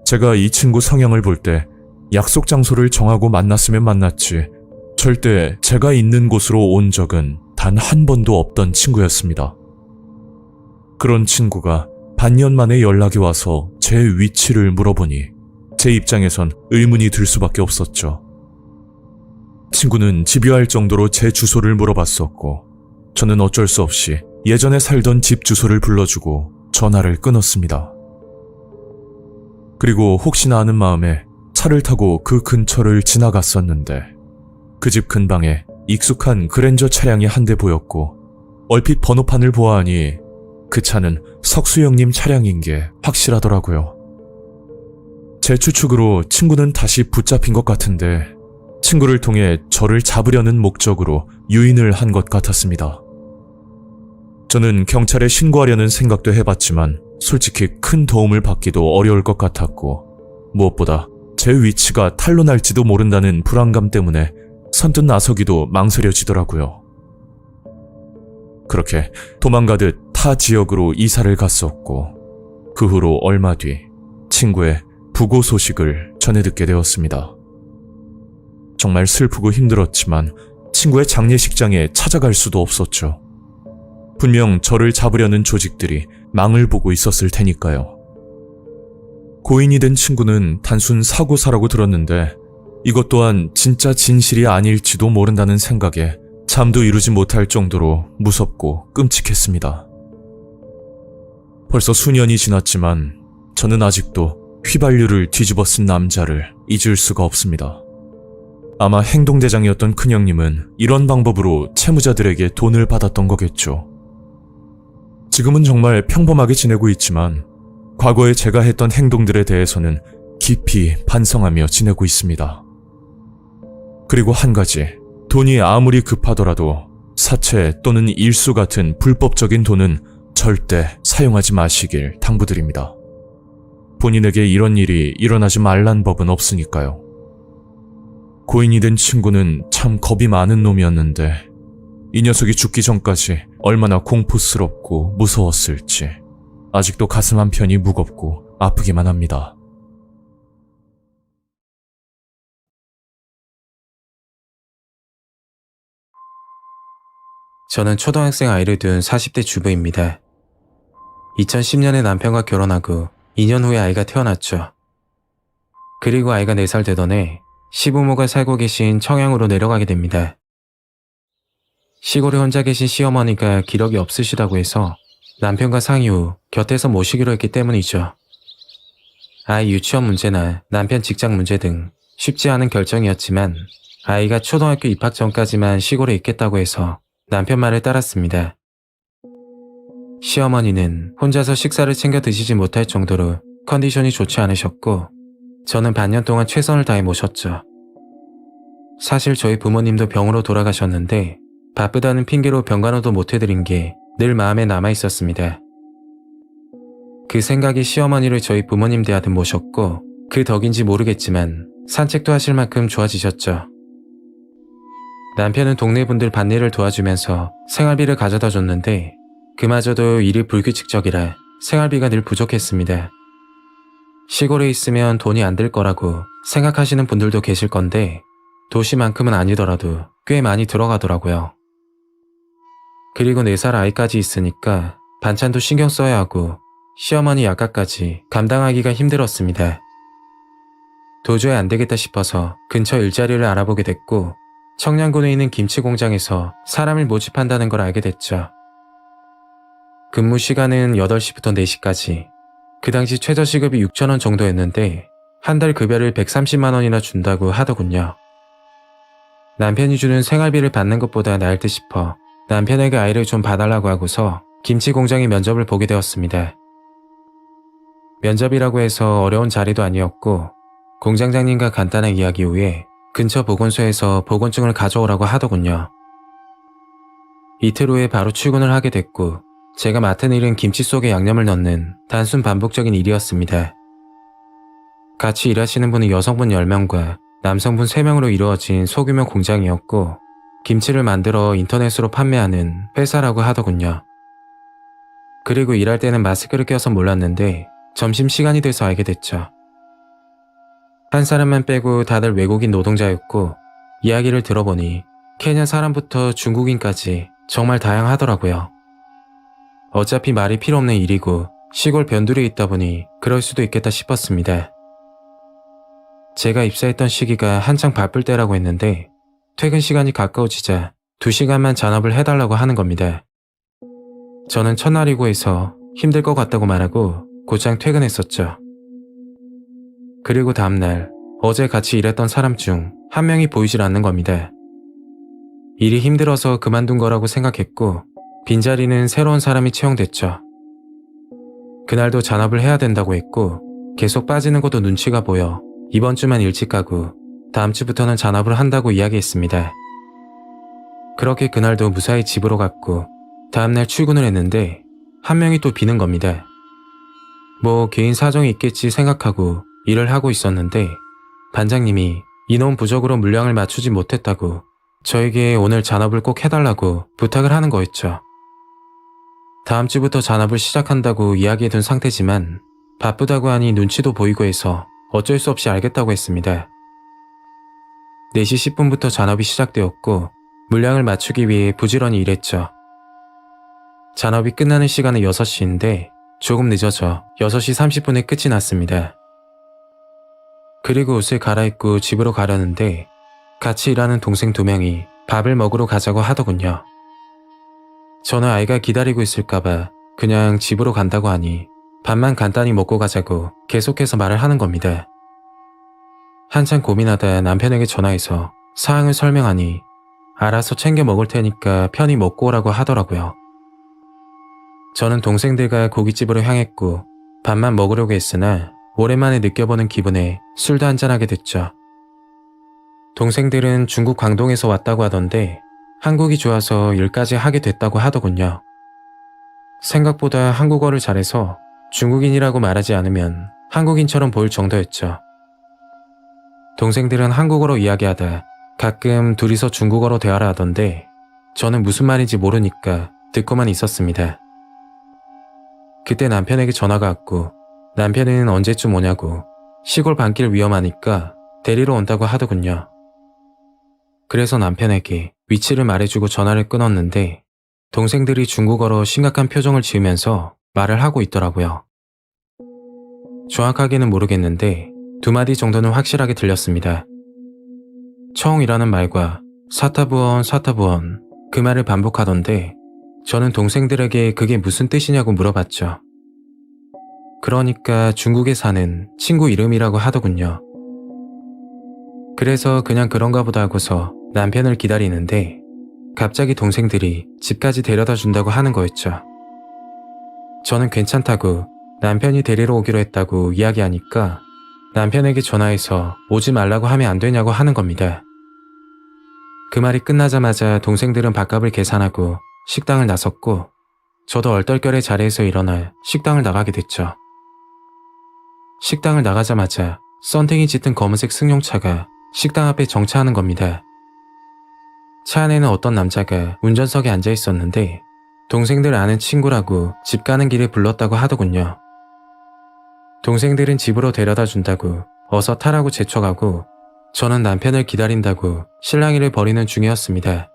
제가 이 친구 성향을 볼 때 약속 장소를 정하고 만났으면 만났지 절대 제가 있는 곳으로 온 적은 단 한 번도 없던 친구였습니다. 그런 친구가 반년 만에 연락이 와서 제 위치를 물어보니 제 입장에선 의문이 들 수밖에 없었죠. 친구는 집요할 정도로 제 주소를 물어봤었고 저는 어쩔 수 없이 예전에 살던 집 주소를 불러주고 전화를 끊었습니다. 그리고 혹시나 하는 마음에 차를 타고 그 근처를 지나갔었는데 그 집 근방에 익숙한 그랜저 차량이 한 대 보였고 얼핏 번호판을 보아하니 그 차는 석수 형님 차량인 게 확실하더라고요. 제 추측으로 친구는 다시 붙잡힌 것 같은데 친구를 통해 저를 잡으려는 목적으로 유인을 한 것 같았습니다. 저는 경찰에 신고하려는 생각도 해봤지만 솔직히 큰 도움을 받기도 어려울 것 같았고 무엇보다 제 위치가 탄로날지도 모른다는 불안감 때문에 선뜻 나서기도 망설여지더라고요. 그렇게 도망가듯 타 지역으로 이사를 갔었고 그 후로 얼마 뒤 친구의 부고 소식을 전해 듣게 되었습니다. 정말 슬프고 힘들었지만 친구의 장례식장에 찾아갈 수도 없었죠. 분명 저를 잡으려는 조직들이 망을 보고 있었을 테니까요. 고인이 된 친구는 단순 사고사라고 들었는데 이것 또한 진짜 진실이 아닐지도 모른다는 생각에 잠도 이루지 못할 정도로 무섭고 끔찍했습니다. 벌써 수년이 지났지만 저는 아직도 휘발유를 뒤집어 쓴 남자를 잊을 수가 없습니다. 아마 행동대장이었던 큰형님은 이런 방법으로 채무자들에게 돈을 받았던 거겠죠. 지금은 정말 평범하게 지내고 있지만 과거에 제가 했던 행동들에 대해서는 깊이 반성하며 지내고 있습니다. 그리고 한 가지, 돈이 아무리 급하더라도 사채 또는 일수 같은 불법적인 돈은 절대 사용하지 마시길 당부드립니다. 본인에게 이런 일이 일어나지 말란 법은 없으니까요. 고인이 된 친구는 참 겁이 많은 놈이었는데 이 녀석이 죽기 전까지 얼마나 공포스럽고 무서웠을지 아직도 가슴 한편이 무겁고 아프기만 합니다. 저는 초등학생 아이를 둔 40대 주부입니다. 2010년에 남편과 결혼하고 2년 후에 아이가 태어났죠. 그리고 아이가 4살 되던 해 시부모가 살고 계신 청양으로 내려가게 됩니다. 시골에 혼자 계신 시어머니가 기력이 없으시다고 해서 남편과 상의 후 곁에서 모시기로 했기 때문이죠. 아이 유치원 문제나 남편 직장 문제 등 쉽지 않은 결정이었지만 아이가 초등학교 입학 전까지만 시골에 있겠다고 해서 남편 말을 따랐습니다. 시어머니는 혼자서 식사를 챙겨 드시지 못할 정도로 컨디션이 좋지 않으셨고 저는 반년 동안 최선을 다해 모셨죠. 사실 저희 부모님도 병으로 돌아가셨는데 바쁘다는 핑계로 병간호도 못 해드린 게 늘 마음에 남아있었습니다. 그 생각이 시어머니를 저희 부모님 대하듯 모셨고 그 덕인지 모르겠지만 산책도 하실 만큼 좋아지셨죠. 남편은 동네 분들 밭일을 도와주면서 생활비를 가져다 줬는데 그마저도 일이 불규칙적이라 생활비가 늘 부족했습니다. 시골에 있으면 돈이 안 들 거라고 생각하시는 분들도 계실 건데 도시만큼은 아니더라도 꽤 많이 들어가더라고요. 그리고 4살 아이까지 있으니까 반찬도 신경 써야 하고 시어머니 약값까지 감당하기가 힘들었습니다. 도저히 안 되겠다 싶어서 근처 일자리를 알아보게 됐고 청량군에 있는 김치 공장에서 사람을 모집한다는 걸 알게 됐죠. 근무 시간은 8시부터 4시까지. 그 당시 최저시급이 6,000원 정도였는데 한 달 급여를 130만 원이나 준다고 하더군요. 남편이 주는 생활비를 받는 것보다 나을 듯 싶어 남편에게 아이를 좀 봐달라고 하고서 김치 공장에 면접을 보게 되었습니다. 면접이라고 해서 어려운 자리도 아니었고 공장장님과 간단한 이야기 후에 근처 보건소에서 보건증을 가져오라고 하더군요. 이틀 후에 바로 출근을 하게 됐고 제가 맡은 일은 김치 속에 양념을 넣는 단순 반복적인 일이었습니다. 같이 일하시는 분은 여성분 10명과 남성분 3명으로 이루어진 소규모 공장이었고 김치를 만들어 인터넷으로 판매하는 회사라고 하더군요. 그리고 일할 때는 마스크를 껴서 몰랐는데 점심시간이 돼서 알게 됐죠. 한 사람만 빼고 다들 외국인 노동자였고 이야기를 들어보니 케냐 사람부터 중국인까지 정말 다양하더라고요. 어차피 말이 필요 없는 일이고 시골 변두리에 있다 보니 그럴 수도 있겠다 싶었습니다. 제가 입사했던 시기가 한창 바쁠 때라고 했는데 퇴근 시간이 가까워지자 2시간만 잔업을 해달라고 하는 겁니다. 저는 첫날이고 해서 힘들 것 같다고 말하고 곧장 퇴근했었죠. 그리고 다음날 어제 같이 일했던 사람 중 한 명이 보이질 않는 겁니다. 일이 힘들어서 그만둔 거라고 생각했고 빈자리는 새로운 사람이 채용됐죠. 그날도 잔업을 해야 된다고 했고 계속 빠지는 것도 눈치가 보여 이번 주만 일찍 가고 다음 주부터는 잔업을 한다고 이야기했습니다. 그렇게 그날도 무사히 집으로 갔고 다음날 출근을 했는데 한 명이 또 비는 겁니다. 뭐 개인 사정이 있겠지 생각하고 일을 하고 있었는데 반장님이 인원 부족으로 물량을 맞추지 못했다고 저에게 오늘 잔업을 꼭 해달라고 부탁을 하는 거였죠. 다음 주부터 잔업을 시작한다고 이야기해둔 상태지만 바쁘다고 하니 눈치도 보이고 해서 어쩔 수 없이 알겠다고 했습니다. 4시 10분부터 잔업이 시작되었고 물량을 맞추기 위해 부지런히 일했죠. 잔업이 끝나는 시간은 6시인데 조금 늦어져 6시 30분에 끝이 났습니다. 그리고 옷을 갈아입고 집으로 가려는데 같이 일하는 동생 2명이 밥을 먹으러 가자고 하더군요. 저는 아이가 기다리고 있을까봐 그냥 집으로 간다고 하니 밥만 간단히 먹고 가자고 계속해서 말을 하는 겁니다. 한참 고민하다 남편에게 전화해서 사항을 설명하니 알아서 챙겨 먹을 테니까 편히 먹고 오라고 하더라고요. 저는 동생들과 고깃집으로 향했고 밥만 먹으려고 했으나 오랜만에 느껴보는 기분에 술도 한잔하게 됐죠. 동생들은 중국 광동에서 왔다고 하던데 한국이 좋아서 일까지 하게 됐다고 하더군요. 생각보다 한국어를 잘해서 중국인이라고 말하지 않으면 한국인처럼 보일 정도였죠. 동생들은 한국어로 이야기하다 가끔 둘이서 중국어로 대화를 하던데 저는 무슨 말인지 모르니까 듣고만 있었습니다. 그때 남편에게 전화가 왔고 남편은 언제쯤 오냐고 시골 반길 위험하니까 데리러 온다고 하더군요. 그래서 남편에게 위치를 말해주고 전화를 끊었는데 동생들이 중국어로 심각한 표정을 지으면서 말을 하고 있더라고요. 정확하게는 모르겠는데 2마디 정도는 확실하게 들렸습니다. 청이라는 말과 사타부원 사타부원 그 말을 반복하던데 저는 동생들에게 그게 무슨 뜻이냐고 물어봤죠. 그러니까 중국에 사는 친구 이름이라고 하더군요. 그래서 그냥 그런가 보다 하고서 남편을 기다리는데 갑자기 동생들이 집까지 데려다 준다고 하는 거였죠. 저는 괜찮다고 남편이 데리러 오기로 했다고 이야기하니까 남편에게 전화해서 오지 말라고 하면 안 되냐고 하는 겁니다. 그 말이 끝나자마자 동생들은 밥값을 계산하고 식당을 나섰고 저도 얼떨결에 자리에서 일어나 식당을 나가게 됐죠. 식당을 나가자마자 썬팅이 짙은 검은색 승용차가 식당 앞에 정차하는 겁니다. 차 안에는 어떤 남자가 운전석에 앉아 있었는데 동생들 아는 친구라고 집 가는 길에 불렀다고 하더군요. 동생들은 집으로 데려다 준다고 어서 타라고 재촉하고 저는 남편을 기다린다고 실랑이를 벌이는 중이었습니다.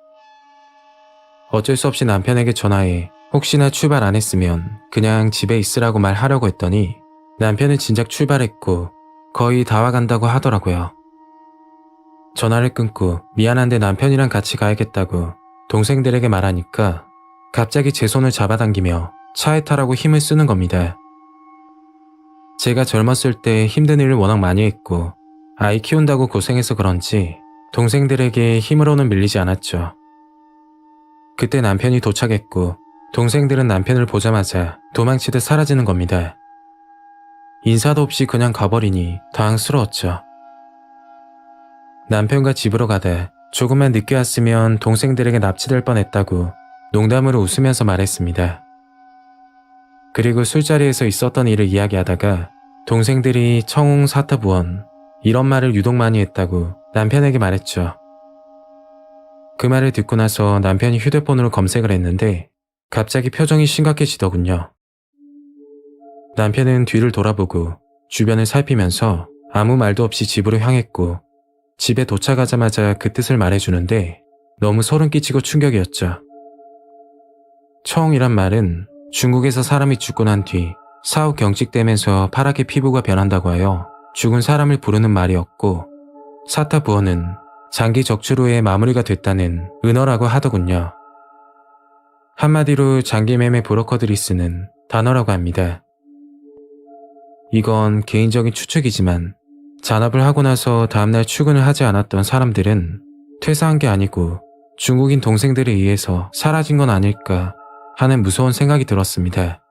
어쩔 수 없이 남편에게 전화해 혹시나 출발 안 했으면 그냥 집에 있으라고 말하려고 했더니 남편은 진작 출발했고 거의 다 와간다고 하더라고요. 전화를 끊고 미안한데 남편이랑 같이 가야겠다고 동생들에게 말하니까 갑자기 제 손을 잡아당기며 차에 타라고 힘을 쓰는 겁니다. 제가 젊었을 때 힘든 일을 워낙 많이 했고 아이 키운다고 고생해서 그런지 동생들에게 힘으로는 밀리지 않았죠. 그때 남편이 도착했고 동생들은 남편을 보자마자 도망치듯 사라지는 겁니다. 인사도 없이 그냥 가버리니 당황스러웠죠. 남편과 집으로 가다 조금만 늦게 왔으면 동생들에게 납치될 뻔했다고 농담으로 웃으면서 말했습니다. 그리고 술자리에서 있었던 일을 이야기하다가 동생들이 청웅 사타부원 이런 말을 유독 많이 했다고 남편에게 말했죠. 그 말을 듣고 나서 남편이 휴대폰으로 검색을 했는데 갑자기 표정이 심각해지더군요. 남편은 뒤를 돌아보고 주변을 살피면서 아무 말도 없이 집으로 향했고 집에 도착하자마자 그 뜻을 말해주는데 너무 소름 끼치고 충격이었죠. 청이란 말은 중국에서 사람이 죽고 난 뒤 사후 경직되면서 파랗게 피부가 변한다고 하여 죽은 사람을 부르는 말이었고 사타부어는 장기 적출 후에 마무리가 됐다는 은어라고 하더군요. 한마디로 장기 매매 브로커들이 쓰는 단어라고 합니다. 이건 개인적인 추측이지만 잔업을 하고 나서 다음날 출근을 하지 않았던 사람들은 퇴사한 게 아니고 중국인 동생들에 의해서 사라진 건 아닐까 하는 무서운 생각이 들었습니다.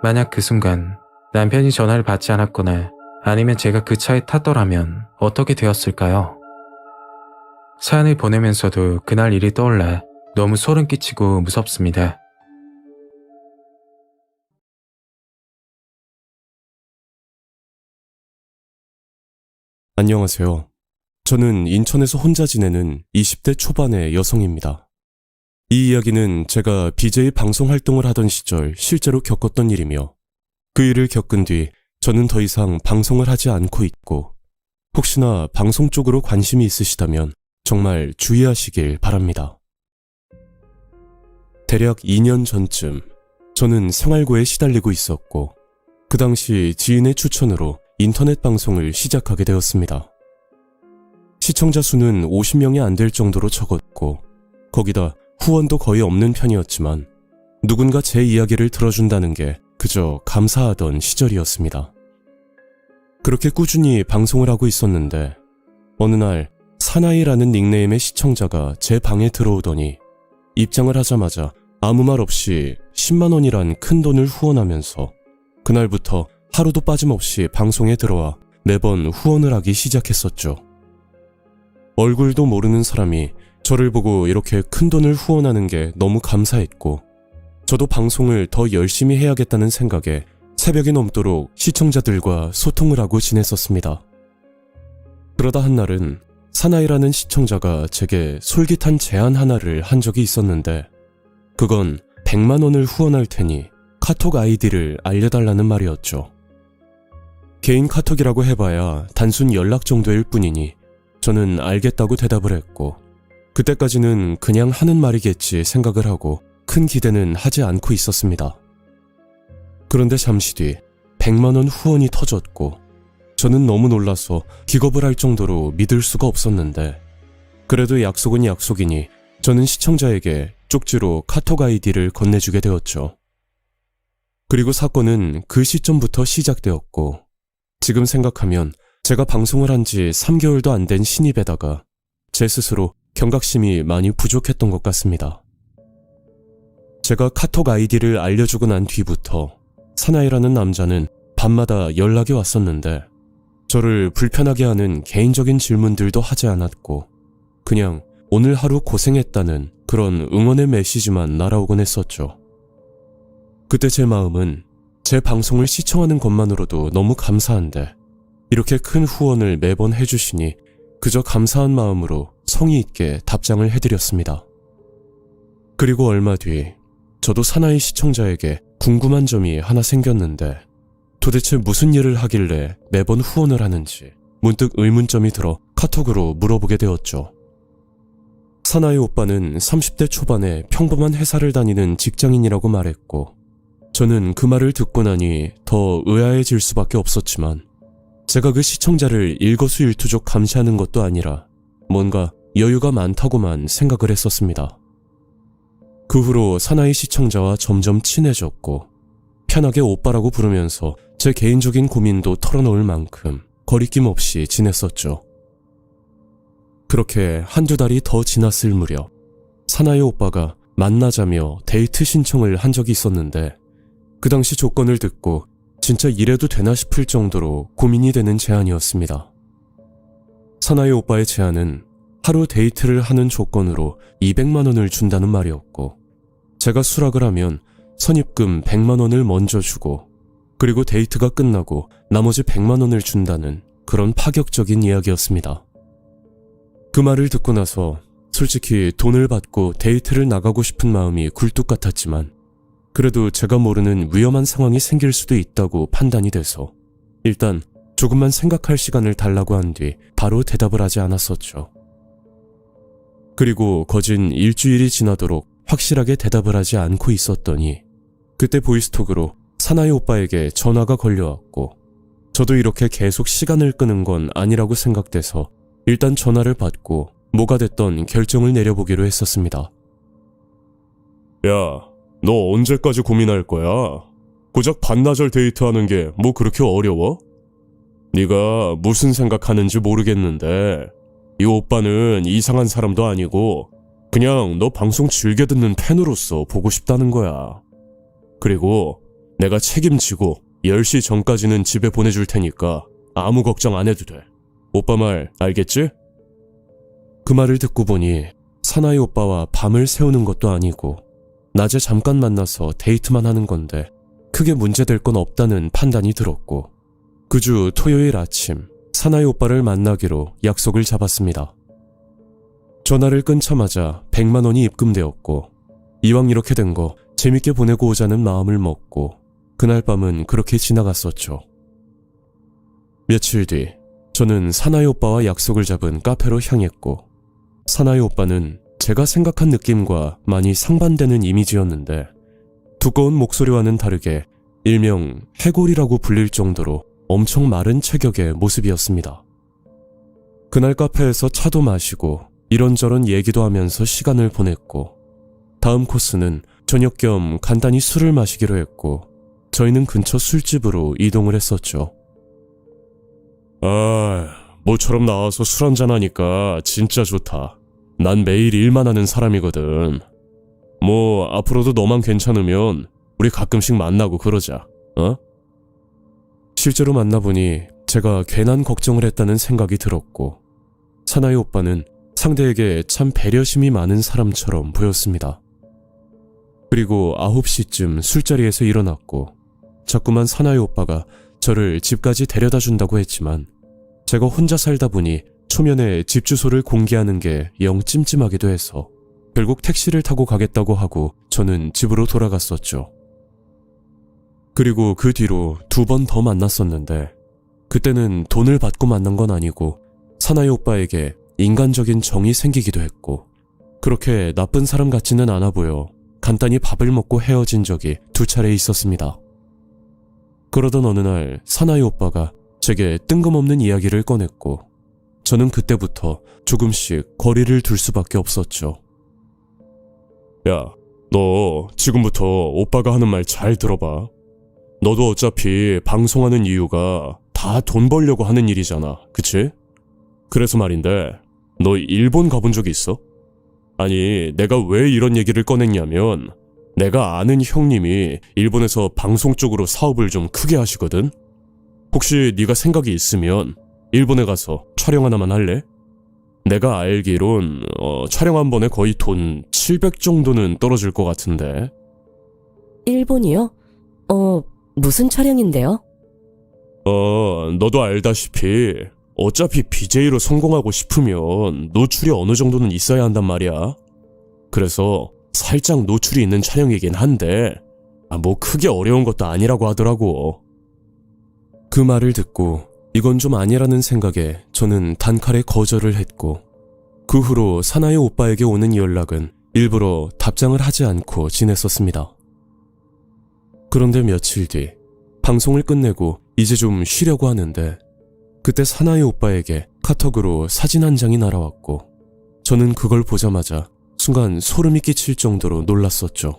만약 그 순간 남편이 전화를 받지 않았거나 아니면 제가 그 차에 탔더라면 어떻게 되었을까요? 사연을 보내면서도 그날 일이 떠올라 너무 소름 끼치고 무섭습니다. 안녕하세요. 저는 인천에서 혼자 지내는 20대 초반의 여성입니다. 이 이야기는 제가 BJ 방송 활동을 하던 시절 실제로 겪었던 일이며 그 일을 겪은 뒤 저는 더 이상 방송을 하지 않고 있고 혹시나 방송 쪽으로 관심이 있으시다면 정말 주의하시길 바랍니다. 대략 2년 전쯤 저는 생활고에 시달리고 있었고 그 당시 지인의 추천으로 인터넷 방송을 시작하게 되었습니다. 시청자 수는 50명이 안 될 정도로 적었고 거기다 후원도 거의 없는 편이었지만 누군가 제 이야기를 들어준다는 게 그저 감사하던 시절이었습니다. 그렇게 꾸준히 방송을 하고 있었는데 어느 날 사나이라는 닉네임의 시청자가 제 방에 들어오더니 입장을 하자마자 아무 말 없이 10만 원이란 큰 돈을 후원하면서 그날부터 하루도 빠짐없이 방송에 들어와 매번 후원을 하기 시작했었죠. 얼굴도 모르는 사람이 저를 보고 이렇게 큰 돈을 후원하는 게 너무 감사했고, 저도 방송을 더 열심히 해야겠다는 생각에 새벽이 넘도록 시청자들과 소통을 하고 지냈었습니다. 그러다 한날은 사나이라는 시청자가 제게 솔깃한 제안 하나를 한 적이 있었는데, 그건 100만 원을 후원할 테니 카톡 아이디를 알려달라는 말이었죠. 개인 카톡이라고 해봐야 단순 연락 정도일 뿐이니 저는 알겠다고 대답을 했고, 그때까지는 그냥 하는 말이겠지 생각을 하고 큰 기대는 하지 않고 있었습니다. 그런데 잠시 뒤 100만 원 후원이 터졌고, 저는 너무 놀라서 기겁을 할 정도로 믿을 수가 없었는데, 그래도 약속은 약속이니 저는 시청자에게 쪽지로 카톡 아이디를 건네주게 되었죠. 그리고 사건은 그 시점부터 시작되었고, 지금 생각하면 제가 방송을 한 지 3개월도 안 된 신입에다가 제 스스로 경각심이 많이 부족했던 것 같습니다. 제가 카톡 아이디를 알려주고 난 뒤부터 사나이라는 남자는 밤마다 연락이 왔었는데, 저를 불편하게 하는 개인적인 질문들도 하지 않았고, 그냥 오늘 하루 고생했다는 그런 응원의 메시지만 날아오곤 했었죠. 그때 제 마음은 제 방송을 시청하는 것만으로도 너무 감사한데, 이렇게 큰 후원을 매번 해주시니 그저 감사한 마음으로 성의 있게 답장을 해드렸습니다. 그리고 얼마 뒤 저도 사나이 시청자에게 궁금한 점이 하나 생겼는데, 도대체 무슨 일을 하길래 매번 후원을 하는지 문득 의문점이 들어 카톡으로 물어보게 되었죠. 사나이 오빠는 30대 초반에 평범한 회사를 다니는 직장인이라고 말했고, 저는 그 말을 듣고 나니 더 의아해질 수밖에 없었지만, 제가 그 시청자를 일거수일투족 감시하는 것도 아니라 뭔가 여유가 많다고만 생각을 했었습니다. 그 후로 사나이 시청자와 점점 친해졌고, 편하게 오빠라고 부르면서 제 개인적인 고민도 털어놓을 만큼 거리낌 없이 지냈었죠. 그렇게 한두 달이 더 지났을 무렵, 사나이 오빠가 만나자며 데이트 신청을 한 적이 있었는데, 그 당시 조건을 듣고 진짜 이래도 되나 싶을 정도로 고민이 되는 제안이었습니다. 사나이 오빠의 제안은 하루 데이트를 하는 조건으로 200만 원을 준다는 말이었고, 제가 수락을 하면 선입금 100만 원을 먼저 주고, 그리고 데이트가 끝나고 나머지 100만 원을 준다는 그런 파격적인 이야기였습니다. 그 말을 듣고 나서 솔직히 돈을 받고 데이트를 나가고 싶은 마음이 굴뚝 같았지만, 그래도 제가 모르는 위험한 상황이 생길 수도 있다고 판단이 돼서 일단 조금만 생각할 시간을 달라고 한 뒤 바로 대답을 하지 않았었죠. 그리고 거진 일주일이 지나도록 확실하게 대답을 하지 않고 있었더니, 그때 보이스톡으로 사나이 오빠에게 전화가 걸려왔고, 저도 이렇게 계속 시간을 끄는 건 아니라고 생각돼서 일단 전화를 받고 뭐가 됐던 결정을 내려보기로 했었습니다. 야, 너 언제까지 고민할 거야? 고작 반나절 데이트하는 게 뭐 그렇게 어려워? 네가 무슨 생각하는지 모르겠는데, 이 오빠는 이상한 사람도 아니고 그냥 너 방송 즐겨 듣는 팬으로서 보고 싶다는 거야. 그리고 내가 책임지고 10시 전까지는 집에 보내줄 테니까 아무 걱정 안 해도 돼. 오빠 말 알겠지? 그 말을 듣고 보니 사나이 오빠와 밤을 새우는 것도 아니고 낮에 잠깐 만나서 데이트만 하는 건데 크게 문제될 건 없다는 판단이 들었고, 그 주 토요일 아침 사나이 오빠를 만나기로 약속을 잡았습니다. 전화를 끊자마자 100만 원이 입금되었고, 이왕 이렇게 된 거 재밌게 보내고 오자는 마음을 먹고 그날 밤은 그렇게 지나갔었죠. 며칠 뒤 저는 사나이 오빠와 약속을 잡은 카페로 향했고, 사나이 오빠는 제가 생각한 느낌과 많이 상반되는 이미지였는데, 두꺼운 목소리와는 다르게 일명 해골이라고 불릴 정도로 엄청 마른 체격의 모습이었습니다. 그날 카페에서 차도 마시고 이런저런 얘기도 하면서 시간을 보냈고, 다음 코스는 저녁 겸 간단히 술을 마시기로 했고, 저희는 근처 술집으로 이동을 했었죠. 모처럼 나와서 술 한잔 하니까 진짜 좋다. 난 매일 일만 하는 사람이거든. 뭐 앞으로도 너만 괜찮으면 우리 가끔씩 만나고 그러자, 어? 실제로 만나보니 제가 괜한 걱정을 했다는 생각이 들었고, 사나이 오빠는 상대에게 참 배려심이 많은 사람처럼 보였습니다. 그리고 9시쯤 술자리에서 일어났고 자꾸만 사나이 오빠가 저를 집까지 데려다 준다고 했지만 제가 혼자 살다 보니 초면에 집 주소를 공개하는 게 영 찜찜하기도 해서 결국 택시를 타고 가겠다고 하고 저는 집으로 돌아갔었죠. 그리고 그 뒤로 2번 더 만났었는데 그때는 돈을 받고 만난 건 아니고 사나이 오빠에게 인간적인 정이 생기기도 했고 그렇게 나쁜 사람 같지는 않아 보여 간단히 밥을 먹고 헤어진 적이 2차례 있었습니다. 그러던 어느 날 사나이 오빠가 제게 뜬금없는 이야기를 꺼냈고 저는 그때부터 조금씩 거리를 둘 수밖에 없었죠. 야, 너 지금부터 오빠가 하는 말 잘 들어봐. 너도 어차피 방송하는 이유가 다 돈 벌려고 하는 일이잖아, 그치? 그래서 말인데, 너 일본 가본 적 있어? 아니, 내가 왜 이런 얘기를 꺼냈냐면 내가 아는 형님이 일본에서 방송 쪽으로 사업을 좀 크게 하시거든? 혹시 네가 생각이 있으면 일본에 가서 촬영 하나만 할래? 내가 알기론 촬영 한 번에 거의 돈 700 정도는 떨어질 것 같은데. 일본이요? 무슨 촬영인데요? 너도 알다시피 어차피 BJ로 성공하고 싶으면 노출이 어느 정도는 있어야 한단 말이야. 그래서 살짝 노출이 있는 촬영이긴 한데 뭐 크게 어려운 것도 아니라고 하더라고. 그 말을 듣고 이건 좀 아니라는 생각에 저는 단칼에 거절을 했고 그 후로 사나이 오빠에게 오는 연락은 일부러 답장을 하지 않고 지냈었습니다. 그런데 며칠 뒤 방송을 끝내고 이제 좀 쉬려고 하는데 그때 사나이 오빠에게 카톡으로 사진 한 장이 날아왔고 저는 그걸 보자마자 순간 소름이 끼칠 정도로 놀랐었죠.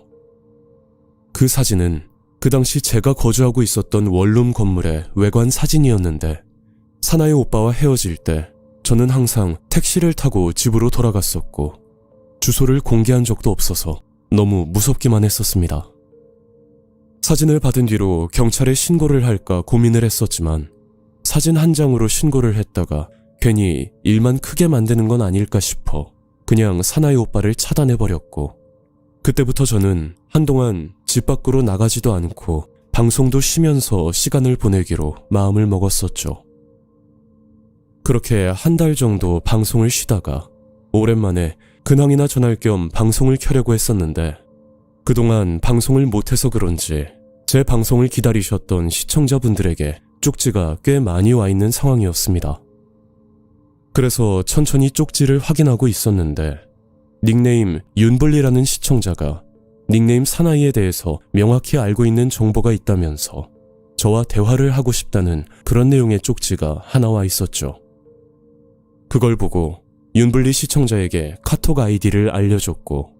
그 사진은 그 당시 제가 거주하고 있었던 원룸 건물의 외관 사진이었는데 사나이 오빠와 헤어질 때 저는 항상 택시를 타고 집으로 돌아갔었고 주소를 공개한 적도 없어서 너무 무섭기만 했었습니다. 사진을 받은 뒤로 경찰에 신고를 할까 고민을 했었지만 사진 한 장으로 신고를 했다가 괜히 일만 크게 만드는 건 아닐까 싶어 그냥 사나이 오빠를 차단해버렸고 그때부터 저는 한동안 집 밖으로 나가지도 않고 방송도 쉬면서 시간을 보내기로 마음을 먹었었죠. 그렇게 한 달 정도 방송을 쉬다가 오랜만에 근황이나 전할 겸 방송을 켜려고 했었는데 그동안 방송을 못해서 그런지 제 방송을 기다리셨던 시청자분들에게 쪽지가 꽤 많이 와 있는 상황이었습니다. 그래서 천천히 쪽지를 확인하고 있었는데 닉네임 윤블리라는 시청자가 닉네임 사나이에 대해서 명확히 알고 있는 정보가 있다면서 저와 대화를 하고 싶다는 그런 내용의 쪽지가 하나 와 있었죠. 그걸 보고 윤블리 시청자에게 카톡 아이디를 알려줬고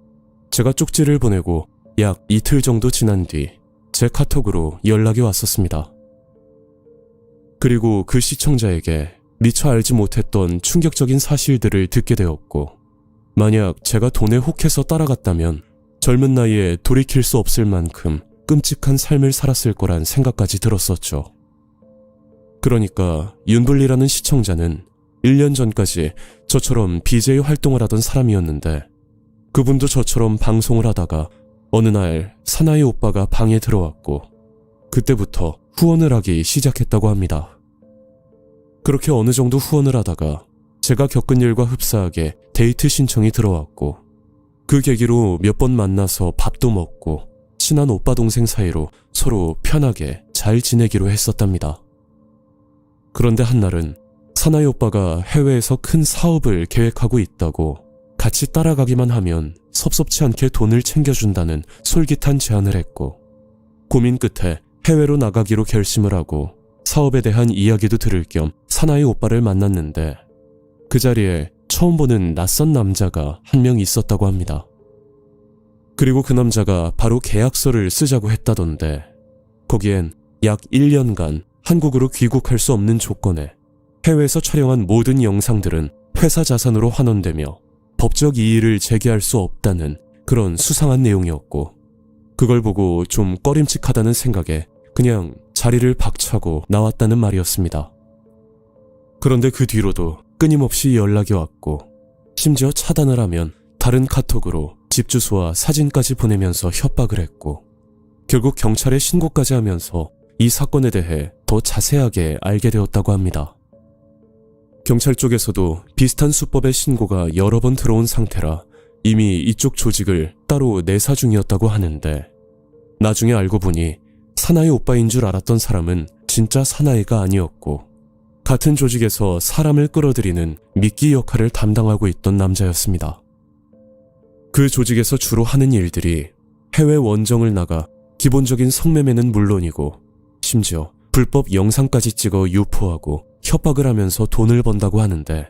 제가 쪽지를 보내고 약 이틀 정도 지난 뒤 제 카톡으로 연락이 왔었습니다. 그리고 그 시청자에게 미처 알지 못했던 충격적인 사실들을 듣게 되었고 만약 제가 돈에 혹해서 따라갔다면 젊은 나이에 돌이킬 수 없을 만큼 끔찍한 삶을 살았을 거란 생각까지 들었었죠. 그러니까 윤블리라는 시청자는 1년 전까지 저처럼 BJ 활동을 하던 사람이었는데 그분도 저처럼 방송을 하다가 어느 날 사나이 오빠가 방에 들어왔고 그때부터 후원을 하기 시작했다고 합니다. 그렇게 어느 정도 후원을 하다가 제가 겪은 일과 흡사하게 데이트 신청이 들어왔고 그 계기로 몇 번 만나서 밥도 먹고 친한 오빠 동생 사이로 서로 편하게 잘 지내기로 했었답니다. 그런데 한날은 사나이 오빠가 해외에서 큰 사업을 계획하고 있다고 같이 따라가기만 하면 섭섭치 않게 돈을 챙겨준다는 솔깃한 제안을 했고 고민 끝에 해외로 나가기로 결심을 하고 사업에 대한 이야기도 들을 겸 사나이 오빠를 만났는데 그 자리에 처음 보는 낯선 남자가 한 명 있었다고 합니다. 그리고 그 남자가 바로 계약서를 쓰자고 했다던데 거기엔 약 1년간 한국으로 귀국할 수 없는 조건에 해외에서 촬영한 모든 영상들은 회사 자산으로 환원되며 법적 이의를 제기할 수 없다는 그런 수상한 내용이었고 그걸 보고 좀 꺼림칙하다는 생각에 그냥 자리를 박차고 나왔다는 말이었습니다. 그런데 그 뒤로도 끊임없이 연락이 왔고 심지어 차단을 하면 다른 카톡으로 집 주소와 사진까지 보내면서 협박을 했고 결국 경찰에 신고까지 하면서 이 사건에 대해 더 자세하게 알게 되었다고 합니다. 경찰 쪽에서도 비슷한 수법의 신고가 여러 번 들어온 상태라 이미 이쪽 조직을 따로 내사 중이었다고 하는데 나중에 알고 보니 사나이 오빠인 줄 알았던 사람은 진짜 사나이가 아니었고 같은 조직에서 사람을 끌어들이는 미끼 역할을 담당하고 있던 남자였습니다. 그 조직에서 주로 하는 일들이 해외 원정을 나가 기본적인 성매매는 물론이고 심지어 불법 영상까지 찍어 유포하고 협박을 하면서 돈을 번다고 하는데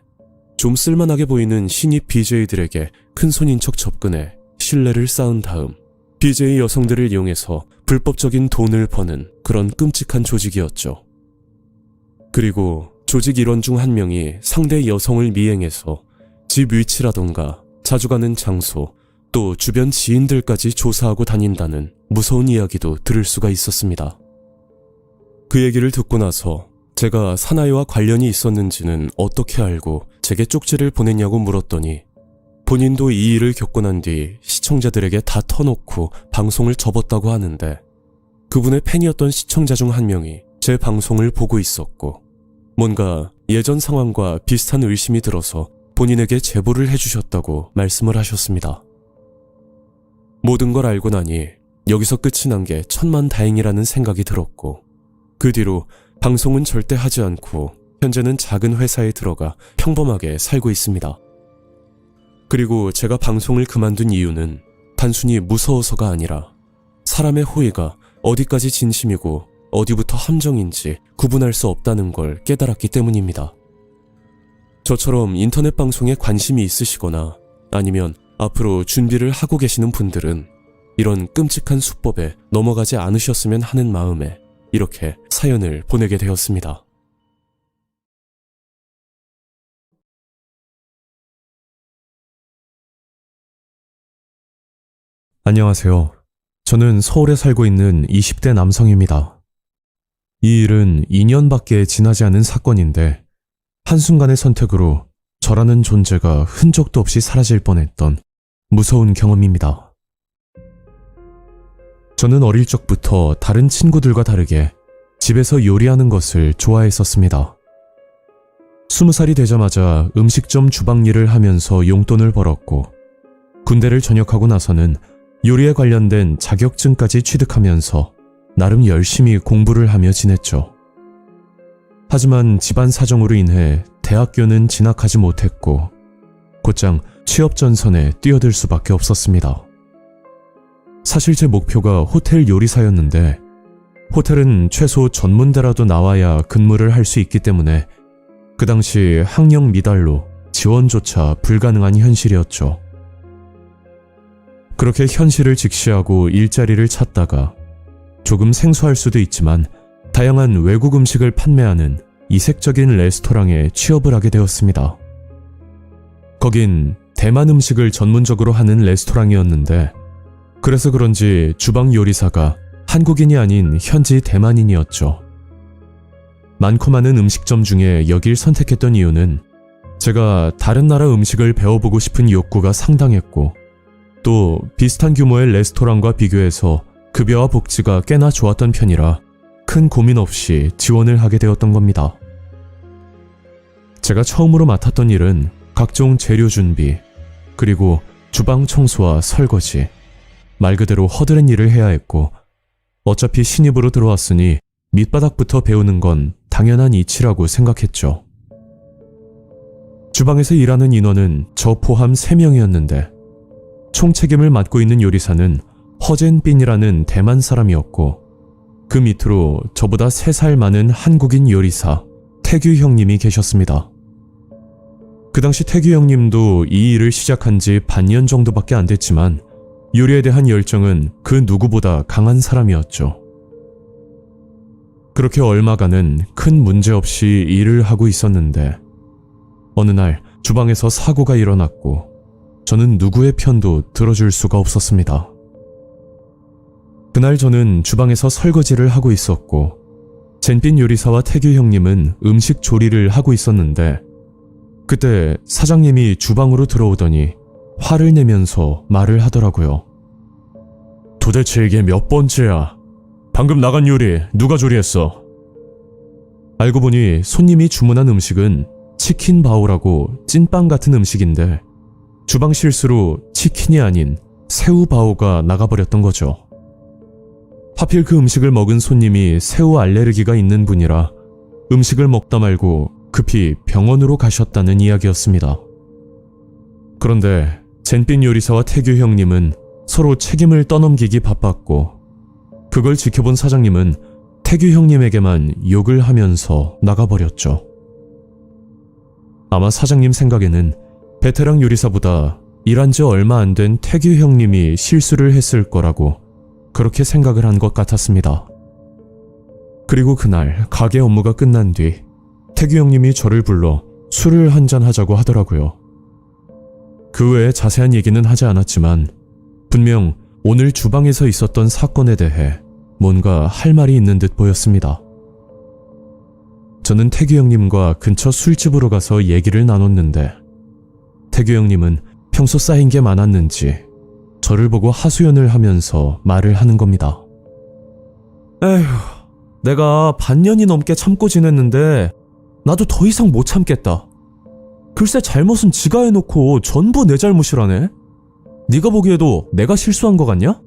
좀 쓸만하게 보이는 신입 BJ들에게 큰손인 척 접근해 신뢰를 쌓은 다음 BJ 여성들을 이용해서 불법적인 돈을 버는 그런 끔찍한 조직이었죠. 그리고 조직 일원 중 한 명이 상대 여성을 미행해서 집 위치라던가 자주 가는 장소, 또 주변 지인들까지 조사하고 다닌다는 무서운 이야기도 들을 수가 있었습니다. 그 얘기를 듣고 나서 제가 사나이와 관련이 있었는지는 어떻게 알고 제게 쪽지를 보냈냐고 물었더니 본인도 이 일을 겪고 난 뒤 시청자들에게 다 터놓고 방송을 접었다고 하는데 그분의 팬이었던 시청자 중 한 명이 제 방송을 보고 있었고 뭔가 예전 상황과 비슷한 의심이 들어서 본인에게 제보를 해주셨다고 말씀을 하셨습니다. 모든 걸 알고 나니 여기서 끝이 난 게 천만다행이라는 생각이 들었고 그 뒤로 방송은 절대 하지 않고 현재는 작은 회사에 들어가 평범하게 살고 있습니다. 그리고 제가 방송을 그만둔 이유는 단순히 무서워서가 아니라 사람의 호의가 어디까지 진심이고 어디부터 함정인지 구분할 수 없다는 걸 깨달았기 때문입니다. 저처럼 인터넷 방송에 관심이 있으시거나 아니면 앞으로 준비를 하고 계시는 분들은 이런 끔찍한 수법에 넘어가지 않으셨으면 하는 마음에 이렇게 사연을 보내게 되었습니다. 안녕하세요. 저는 서울에 살고 있는 20대 남성입니다. 이 일은 2년밖에 지나지 않은 사건인데 한순간의 선택으로 저라는 존재가 흔적도 없이 사라질 뻔했던 무서운 경험입니다. 저는 어릴 적부터 다른 친구들과 다르게 집에서 요리하는 것을 좋아했었습니다. 20살이 되자마자 음식점 주방 일을 하면서 용돈을 벌었고 군대를 전역하고 나서는 요리에 관련된 자격증까지 취득하면서 나름 열심히 공부를 하며 지냈죠. 하지만 집안 사정으로 인해 대학교는 진학하지 못했고 곧장 취업 전선에 뛰어들 수밖에 없었습니다. 사실 제 목표가 호텔 요리사였는데 호텔은 최소 전문대라도 나와야 근무를 할 수 있기 때문에 그 당시 학력 미달로 지원조차 불가능한 현실이었죠. 그렇게 현실을 직시하고 일자리를 찾다가 조금 생소할 수도 있지만 다양한 외국 음식을 판매하는 이색적인 레스토랑에 취업을 하게 되었습니다. 거긴 대만 음식을 전문적으로 하는 레스토랑이었는데 그래서 그런지 주방 요리사가 한국인이 아닌 현지 대만인이었죠. 많고 많은 음식점 중에 여길 선택했던 이유는 제가 다른 나라 음식을 배워보고 싶은 욕구가 상당했고 또 비슷한 규모의 레스토랑과 비교해서 급여와 복지가 꽤나 좋았던 편이라 큰 고민 없이 지원을 하게 되었던 겁니다. 제가 처음으로 맡았던 일은 각종 재료 준비, 그리고 주방 청소와 설거지, 말 그대로 허드렛 일을 해야 했고 어차피 신입으로 들어왔으니 밑바닥부터 배우는 건 당연한 이치라고 생각했죠. 주방에서 일하는 인원은 저 포함 3명이었는데 총책임을 맡고 있는 요리사는 허젠빈이라는 대만 사람이었고 그 밑으로 저보다 3살 많은 한국인 요리사 태규 형님이 계셨습니다. 그 당시 태규 형님도 이 일을 시작한 지 반년 정도밖에 안 됐지만 요리에 대한 열정은 그 누구보다 강한 사람이었죠. 그렇게 얼마간은 큰 문제 없이 일을 하고 있었는데 어느 날 주방에서 사고가 일어났고 저는 누구의 편도 들어줄 수가 없었습니다. 그날 저는 주방에서 설거지를 하고 있었고 젠빈 요리사와 태규 형님은 음식 조리를 하고 있었는데 그때 사장님이 주방으로 들어오더니 화를 내면서 말을 하더라고요. 도대체 이게 몇 번째야? 방금 나간 요리 누가 조리했어? 알고 보니 손님이 주문한 음식은 치킨 바오라고 찐빵 같은 음식인데 주방 실수로 치킨이 아닌 새우 바오가 나가버렸던 거죠. 하필 그 음식을 먹은 손님이 새우 알레르기가 있는 분이라 음식을 먹다 말고 급히 병원으로 가셨다는 이야기였습니다. 그런데 젠빈 요리사와 태규 형님은 서로 책임을 떠넘기기 바빴고 그걸 지켜본 사장님은 태규 형님에게만 욕을 하면서 나가버렸죠. 아마 사장님 생각에는 베테랑 요리사보다 일한 지 얼마 안 된 태규 형님이 실수를 했을 거라고 그렇게 생각을 한 것 같았습니다. 그리고 그날 가게 업무가 끝난 뒤 태규 형님이 저를 불러 술을 한잔 하자고 하더라고요. 그 외에 자세한 얘기는 하지 않았지만 분명 오늘 주방에서 있었던 사건에 대해 뭔가 할 말이 있는 듯 보였습니다. 저는 태규 형님과 근처 술집으로 가서 얘기를 나눴는데 태규 형님은 평소 쌓인 게 많았는지 저를 보고 하소연을 하면서 말을 하는 겁니다. 에휴, 내가 반년이 넘게 참고 지냈는데 나도 더 이상 못 참겠다. 글쎄 잘못은 지가 해놓고 전부 내 잘못이라네. 네가 보기에도 내가 실수한 거 같냐?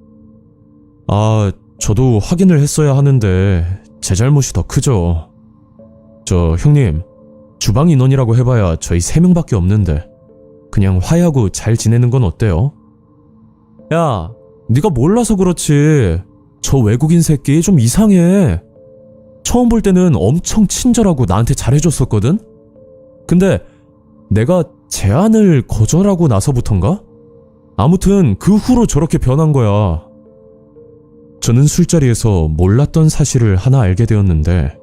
아, 저도 확인을 했어야 하는데 제 잘못이 더 크죠. 저 형님, 주방 인원이라고 해봐야 저희 3명밖에 없는데 그냥 화해하고 잘 지내는 건 어때요? 야, 네가 몰라서 그렇지. 저 외국인 새끼 좀 이상해. 처음 볼 때는 엄청 친절하고 나한테 잘해줬었거든? 근데 내가 제안을 거절하고 나서부턴가? 아무튼 그 후로 저렇게 변한 거야. 저는 술자리에서 몰랐던 사실을 하나 알게 되었는데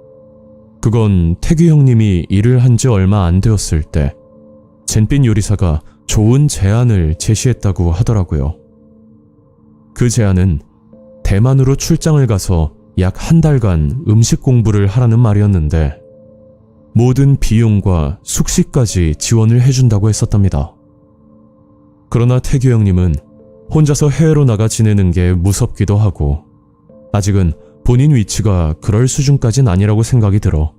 그건 태규 형님이 일을 한 지 얼마 안 되었을 때 젠빈 요리사가 좋은 제안을 제시했다고 하더라고요. 그 제안은 대만으로 출장을 가서 약 한 달간 음식 공부를 하라는 말이었는데 모든 비용과 숙식까지 지원을 해준다고 했었답니다. 그러나 태규 형님은 혼자서 해외로 나가 지내는 게 무섭기도 하고 아직은 본인 위치가 그럴 수준까진 아니라고 생각이 들어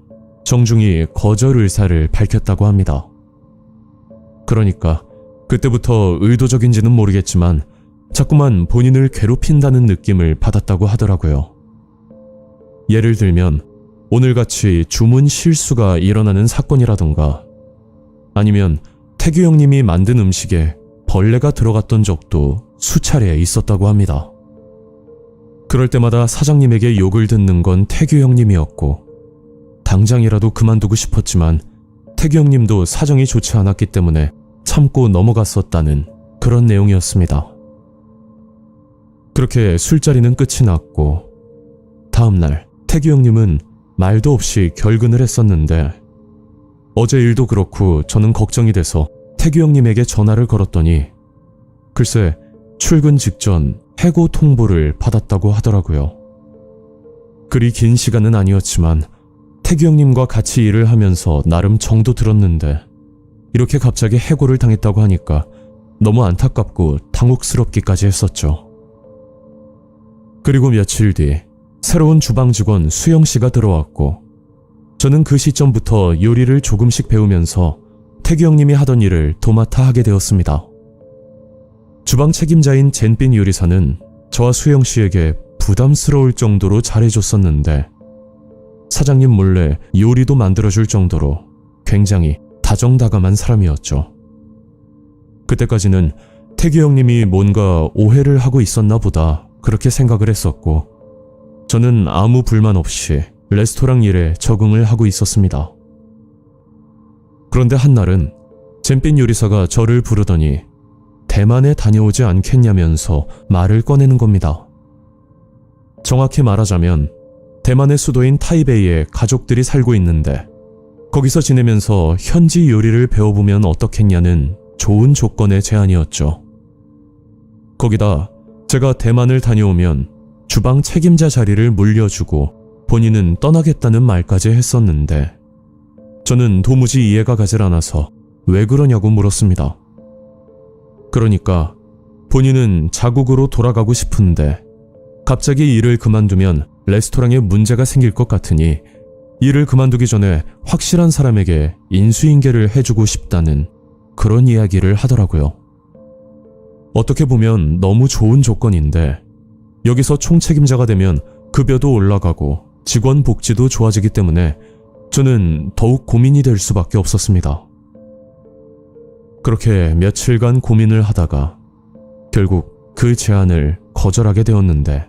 정중히 거절 의사를 밝혔다고 합니다. 그러니까 그때부터 의도적인지는 모르겠지만 자꾸만 본인을 괴롭힌다는 느낌을 받았다고 하더라고요. 예를 들면 오늘같이 주문 실수가 일어나는 사건이라던가 아니면 태규 형님이 만든 음식에 벌레가 들어갔던 적도 수차례 있었다고 합니다. 그럴 때마다 사장님에게 욕을 듣는 건 태규 형님이었고 당장이라도 그만두고 싶었지만 태규 형님도 사정이 좋지 않았기 때문에 참고 넘어갔었다는 그런 내용이었습니다. 그렇게 술자리는 끝이 났고 다음날 태규 형님은 말도 없이 결근을 했었는데 어제 일도 그렇고 저는 걱정이 돼서 태규 형님에게 전화를 걸었더니 글쎄 출근 직전 해고 통보를 받았다고 하더라고요. 그리 긴 시간은 아니었지만 태규 형님과 같이 일을 하면서 나름 정도 들었는데 이렇게 갑자기 해고를 당했다고 하니까 너무 안타깝고 당혹스럽기까지 했었죠. 그리고 며칠 뒤 새로운 주방 직원 수영 씨가 들어왔고 저는 그 시점부터 요리를 조금씩 배우면서 태규 형님이 하던 일을 도맡아 하게 되었습니다. 주방 책임자인 젠빈 요리사는 저와 수영 씨에게 부담스러울 정도로 잘해줬었는데 사장님 몰래 요리도 만들어줄 정도로 굉장히 다정다감한 사람이었죠. 그때까지는 태규 형님이 뭔가 오해를 하고 있었나 보다 그렇게 생각을 했었고 저는 아무 불만 없이 레스토랑 일에 적응을 하고 있었습니다. 그런데 한날은 젠빈 요리사가 저를 부르더니 대만에 다녀오지 않겠냐면서 말을 꺼내는 겁니다. 정확히 말하자면 대만의 수도인 타이베이에 가족들이 살고 있는데 거기서 지내면서 현지 요리를 배워보면 어떻겠냐는 좋은 조건의 제안이었죠. 거기다 제가 대만을 다녀오면 주방 책임자 자리를 물려주고 본인은 떠나겠다는 말까지 했었는데 저는 도무지 이해가 가질 않아서 왜 그러냐고 물었습니다. 그러니까 본인은 자국으로 돌아가고 싶은데 갑자기 일을 그만두면 레스토랑에 문제가 생길 것 같으니 일을 그만두기 전에 확실한 사람에게 인수인계를 해주고 싶다는 그런 이야기를 하더라고요. 어떻게 보면 너무 좋은 조건인데 여기서 총책임자가 되면 급여도 올라가고 직원 복지도 좋아지기 때문에 저는 더욱 고민이 될 수밖에 없었습니다. 그렇게 며칠간 고민을 하다가 결국 그 제안을 거절하게 되었는데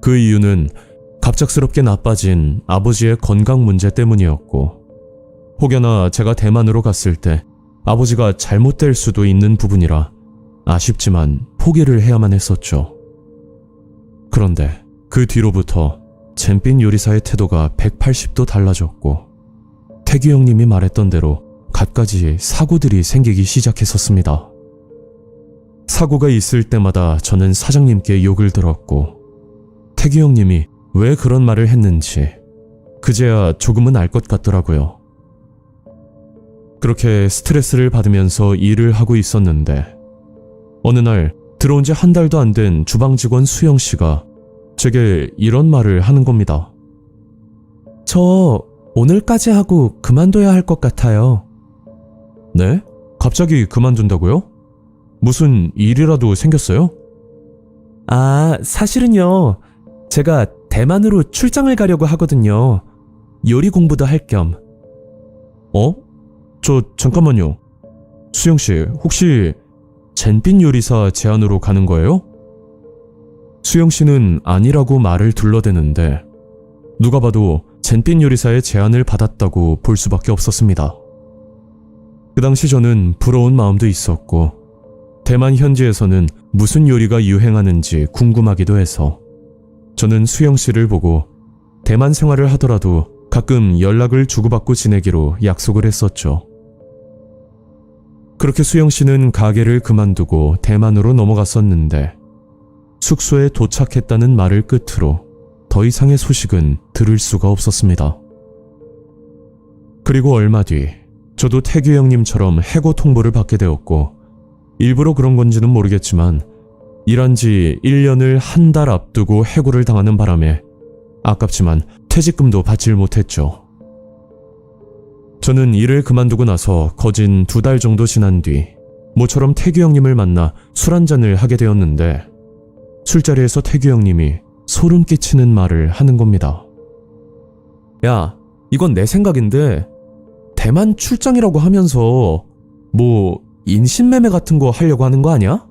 그 이유는 갑작스럽게 나빠진 아버지의 건강 문제 때문이었고 혹여나 제가 대만으로 갔을 때 아버지가 잘못될 수도 있는 부분이라 아쉽지만 포기를 해야만 했었죠. 그런데 그 뒤로부터 젠빈 요리사의 태도가 180도 달라졌고 태규 형님이 말했던 대로 갖가지 사고들이 생기기 시작했었습니다. 사고가 있을 때마다 저는 사장님께 욕을 들었고 태규 형님이 왜 그런 말을 했는지 그제야 조금은 알 것 같더라고요. 그렇게 스트레스를 받으면서 일을 하고 있었는데 어느 날 들어온 지 한 달도 안 된 주방 직원 수영 씨가 제게 이런 말을 하는 겁니다. 저 오늘까지 하고 그만둬야 할 것 같아요. 네? 갑자기 그만둔다고요? 무슨 일이라도 생겼어요? 아, 사실은요. 제가 대만으로 출장을 가려고 하거든요. 요리 공부도 할 겸. 잠깐만요. 수영씨, 혹시 젠빈 요리사 제안으로 가는 거예요? 수영씨는 아니라고 말을 둘러대는데 누가 봐도 젠빈 요리사의 제안을 받았다고 볼 수밖에 없었습니다. 그 당시 저는 부러운 마음도 있었고 대만 현지에서는 무슨 요리가 유행하는지 궁금하기도 해서 저는 수영씨를 보고 대만 생활을 하더라도 가끔 연락을 주고받고 지내기로 약속을 했었죠. 그렇게 수영씨는 가게를 그만두고 대만으로 넘어갔었는데 숙소에 도착했다는 말을 끝으로 더 이상의 소식은 들을 수가 없었습니다. 그리고 얼마 뒤 저도 태규 형님처럼 해고 통보를 받게 되었고 일부러 그런 건지는 모르겠지만 일한 지 1년을 한 달 앞두고 해고를 당하는 바람에 아깝지만 퇴직금도 받질 못했죠. 저는 일을 그만두고 나서 거진 2달 정도 지난 뒤 모처럼 태규 형님을 만나 술 한잔을 하게 되었는데 술자리에서 태규 형님이 소름 끼치는 말을 하는 겁니다. 야, 이건 내 생각인데 대만 출장이라고 하면서 뭐 인신매매 같은 거 하려고 하는 거 아니야?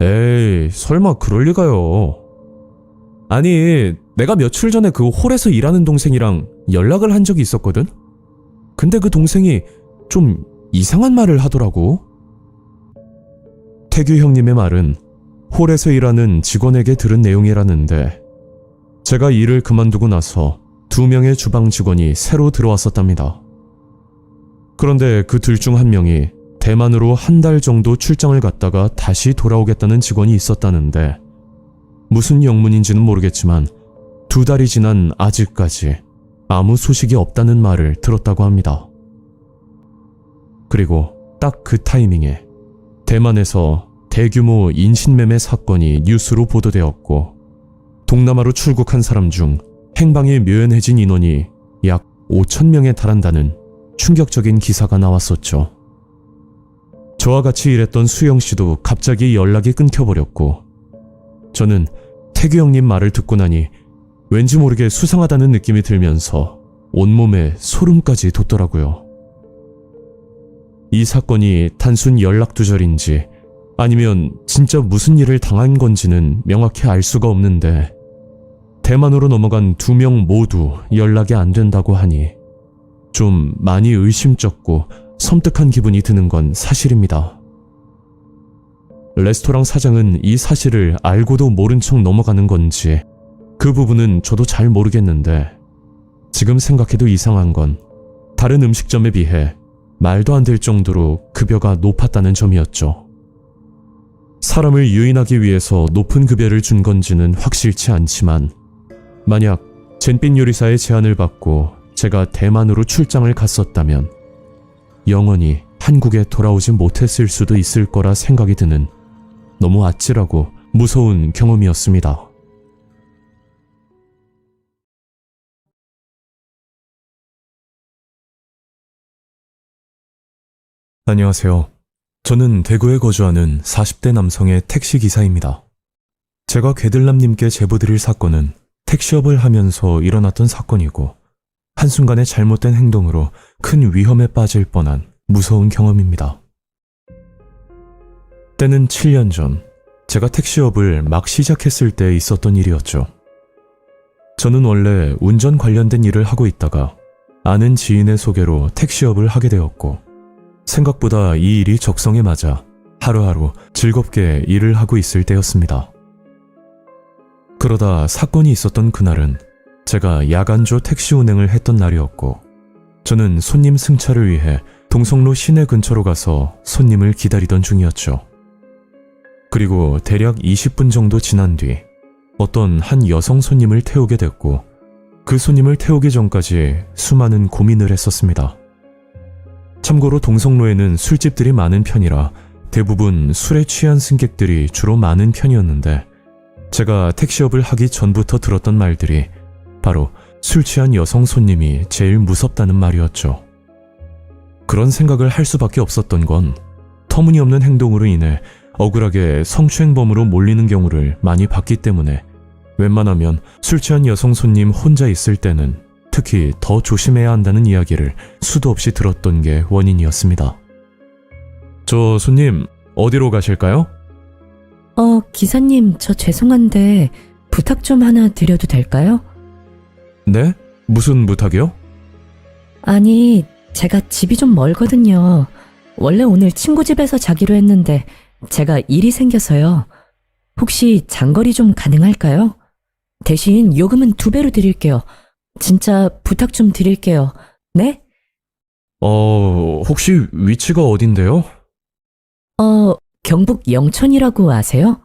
에이, 설마 그럴 리가요. 아니, 내가 며칠 전에 그 홀에서 일하는 동생이랑 연락을 한 적이 있었거든? 근데 그 동생이 좀 이상한 말을 하더라고. 태규 형님의 말은 홀에서 일하는 직원에게 들은 내용이라는데 제가 일을 그만두고 나서 2명의 주방 직원이 새로 들어왔었답니다. 그런데 그 둘 중 한 명이 대만으로 한 달 정도 출장을 갔다가 다시 돌아오겠다는 직원이 있었다는데 무슨 영문인지는 모르겠지만 2달이 지난 아직까지 아무 소식이 없다는 말을 들었다고 합니다. 그리고 딱 그 타이밍에 대만에서 대규모 인신매매 사건이 뉴스로 보도되었고 동남아로 출국한 사람 중 행방이 묘연해진 인원이 약 5,000명에 달한다는 충격적인 기사가 나왔었죠. 저와 같이 일했던 수영씨도 갑자기 연락이 끊겨버렸고 저는 태규 형님 말을 듣고 나니 왠지 모르게 수상하다는 느낌이 들면서 온몸에 소름까지 돋더라고요. 이 사건이 단순 연락두절인지 아니면 진짜 무슨 일을 당한 건지는 명확히 알 수가 없는데 대만으로 넘어간 2명 모두 연락이 안 된다고 하니 좀 많이 의심쩍고 섬뜩한 기분이 드는 건 사실입니다. 레스토랑 사장은 이 사실을 알고도 모른 척 넘어가는 건지 그 부분은 저도 잘 모르겠는데 지금 생각해도 이상한 건 다른 음식점에 비해 말도 안 될 정도로 급여가 높았다는 점이었죠. 사람을 유인하기 위해서 높은 급여를 준 건지는 확실치 않지만 만약 젠빈 요리사의 제안을 받고 제가 대만으로 출장을 갔었다면 영원히 한국에 돌아오지 못했을 수도 있을 거라 생각이 드는 너무 아찔하고 무서운 경험이었습니다. 안녕하세요. 저는 대구에 거주하는 40대 남성의 택시 기사입니다. 제가 괴들남님께 제보드릴 사건은 택시업을 하면서 일어났던 사건이고 한순간의 잘못된 행동으로 큰 위험에 빠질 뻔한 무서운 경험입니다. 때는 7년 전 제가 택시업을 막 시작했을 때 있었던 일이었죠. 저는 원래 운전 관련된 일을 하고 있다가 아는 지인의 소개로 택시업을 하게 되었고 생각보다 이 일이 적성에 맞아 하루하루 즐겁게 일을 하고 있을 때였습니다. 그러다 사건이 있었던 그날은 제가 야간조 택시 운행을 했던 날이었고 저는 손님 승차를 위해 동성로 시내 근처로 가서 손님을 기다리던 중이었죠. 그리고 대략 20분 정도 지난 뒤 어떤 한 여성 손님을 태우게 됐고 그 손님을 태우기 전까지 수많은 고민을 했었습니다. 참고로 동성로에는 술집들이 많은 편이라 대부분 술에 취한 승객들이 주로 많은 편이었는데 제가 택시업을 하기 전부터 들었던 말들이 바로 술 취한 여성 손님이 제일 무섭다는 말이었죠. 그런 생각을 할 수밖에 없었던 건 터무니없는 행동으로 인해 억울하게 성추행범으로 몰리는 경우를 많이 봤기 때문에 웬만하면 술 취한 여성 손님 혼자 있을 때는 특히 더 조심해야 한다는 이야기를 수도 없이 들었던 게 원인이었습니다. 저 손님, 어디로 가실까요? 기사님, 저 죄송한데 부탁 좀 하나 드려도 될까요? 네? 무슨 부탁이요? 아니, 제가 집이 좀 멀거든요. 원래 오늘 친구 집에서 자기로 했는데 제가 일이 생겨서요. 혹시 장거리 좀 가능할까요? 대신 요금은 2배로 드릴게요. 진짜 부탁 좀 드릴게요. 네? 혹시 위치가 어딘데요? 경북 영천이라고 아세요?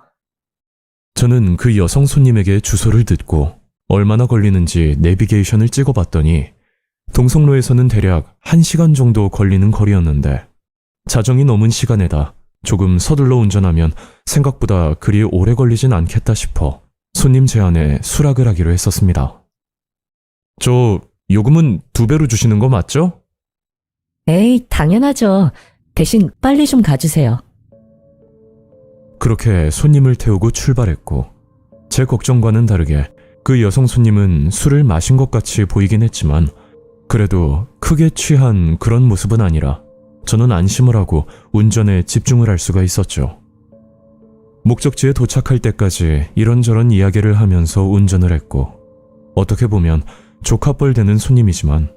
저는 그 여성 손님에게 주소를 듣고 얼마나 걸리는지 내비게이션을 찍어봤더니 동성로에서는 대략 1시간 정도 걸리는 거리였는데 자정이 넘은 시간에다 조금 서둘러 운전하면 생각보다 그리 오래 걸리진 않겠다 싶어 손님 제안에 수락을 하기로 했었습니다. 저 요금은 2배로 주시는 거 맞죠? 에이, 당연하죠. 대신 빨리 좀 가주세요. 그렇게 손님을 태우고 출발했고 제 걱정과는 다르게 그 여성 손님은 술을 마신 것 같이 보이긴 했지만 그래도 크게 취한 그런 모습은 아니라 저는 안심을 하고 운전에 집중을 할 수가 있었죠. 목적지에 도착할 때까지 이런저런 이야기를 하면서 운전을 했고 어떻게 보면 조카뻘 되는 손님이지만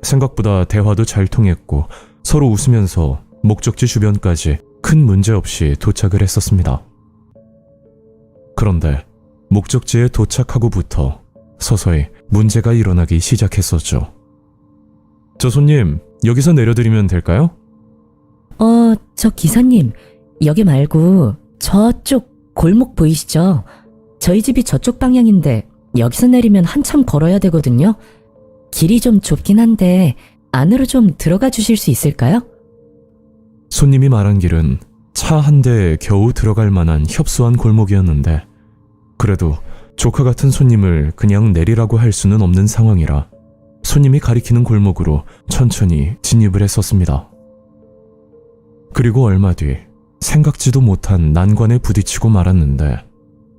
생각보다 대화도 잘 통했고 서로 웃으면서 목적지 주변까지 큰 문제 없이 도착을 했었습니다. 그런데 목적지에 도착하고부터 서서히 문제가 일어나기 시작했었죠. 저 손님, 여기서 내려드리면 될까요? 저 기사님, 여기 말고 저쪽 골목 보이시죠? 저희 집이 저쪽 방향인데 여기서 내리면 한참 걸어야 되거든요. 길이 좀 좁긴 한데 안으로 좀 들어가 주실 수 있을까요? 손님이 말한 길은 차 한 대에 겨우 들어갈 만한 협소한 골목이었는데 그래도 조카 같은 손님을 그냥 내리라고 할 수는 없는 상황이라 손님이 가리키는 골목으로 천천히 진입을 했었습니다. 그리고 얼마 뒤 생각지도 못한 난관에 부딪히고 말았는데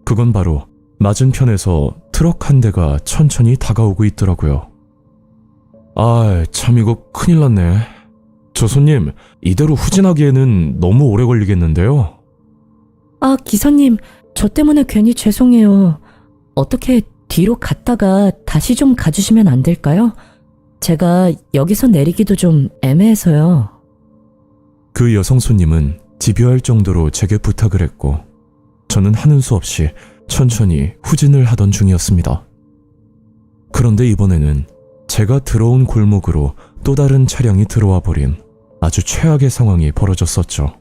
그건 바로 맞은편에서 트럭 한 대가 천천히 다가오고 있더라고요. 참 이거 큰일 났네. 저 손님, 이대로 후진하기에는 너무 오래 걸리겠는데요? 기사님, 저 때문에 괜히 죄송해요. 어떻게 뒤로 갔다가 다시 좀 가주시면 안 될까요? 제가 여기서 내리기도 좀 애매해서요. 그 여성 손님은 집요할 정도로 제게 부탁을 했고 저는 하는 수 없이 천천히 후진을 하던 중이었습니다. 그런데 이번에는 제가 들어온 골목으로 또 다른 차량이 들어와 버린 아주 최악의 상황이 벌어졌었죠.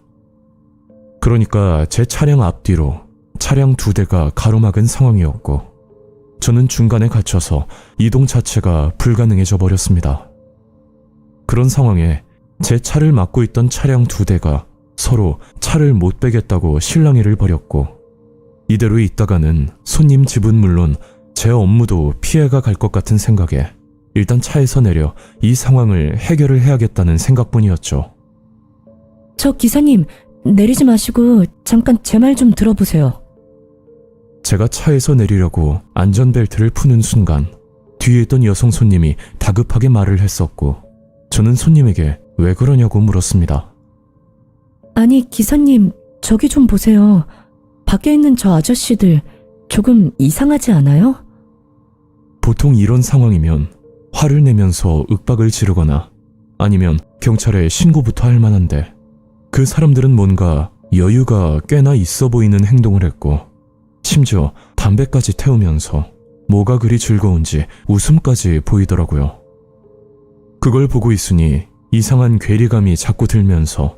그러니까 제 차량 앞뒤로 차량 2대가 가로막은 상황이었고 저는 중간에 갇혀서 이동 자체가 불가능해져 버렸습니다. 그런 상황에 제 차를 막고 있던 차량 2대가 서로 차를 못 빼겠다고 실랑이를 벌였고, 이대로 있다가는 손님 집은 물론 제 업무도 피해가 갈 것 같은 생각에 일단 차에서 내려 이 상황을 해결을 해야겠다는 생각뿐이었죠. 저 기사님, 내리지 마시고 잠깐 제 말 좀 들어보세요. 제가 차에서 내리려고 안전벨트를 푸는 순간 뒤에 있던 여성 손님이 다급하게 말을 했었고, 저는 손님에게 왜 그러냐고 물었습니다. 아니, 기사님, 저기 좀 보세요. 밖에 있는 저 아저씨들 조금 이상하지 않아요? 보통 이런 상황이면 화를 내면서 윽박을 지르거나 아니면 경찰에 신고부터 할 만한데, 그 사람들은 뭔가 여유가 꽤나 있어 보이는 행동을 했고, 심지어 담배까지 태우면서 뭐가 그리 즐거운지 웃음까지 보이더라고요. 그걸 보고 있으니 이상한 괴리감이 자꾸 들면서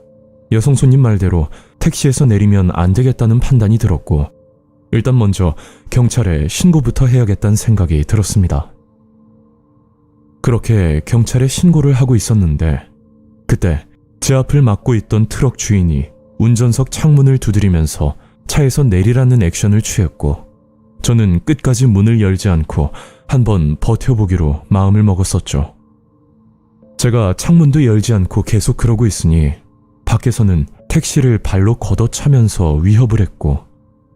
여성 손님 말대로 택시에서 내리면 안 되겠다는 판단이 들었고, 일단 먼저 경찰에 신고부터 해야겠다는 생각이 들었습니다. 그렇게 경찰에 신고를 하고 있었는데, 그때 제 앞을 막고 있던 트럭 주인이 운전석 창문을 두드리면서 차에서 내리라는 액션을 취했고, 저는 끝까지 문을 열지 않고 한번 버텨보기로 마음을 먹었었죠. 제가 창문도 열지 않고 계속 그러고 있으니 밖에서는 택시를 발로 걷어차면서 위협을 했고,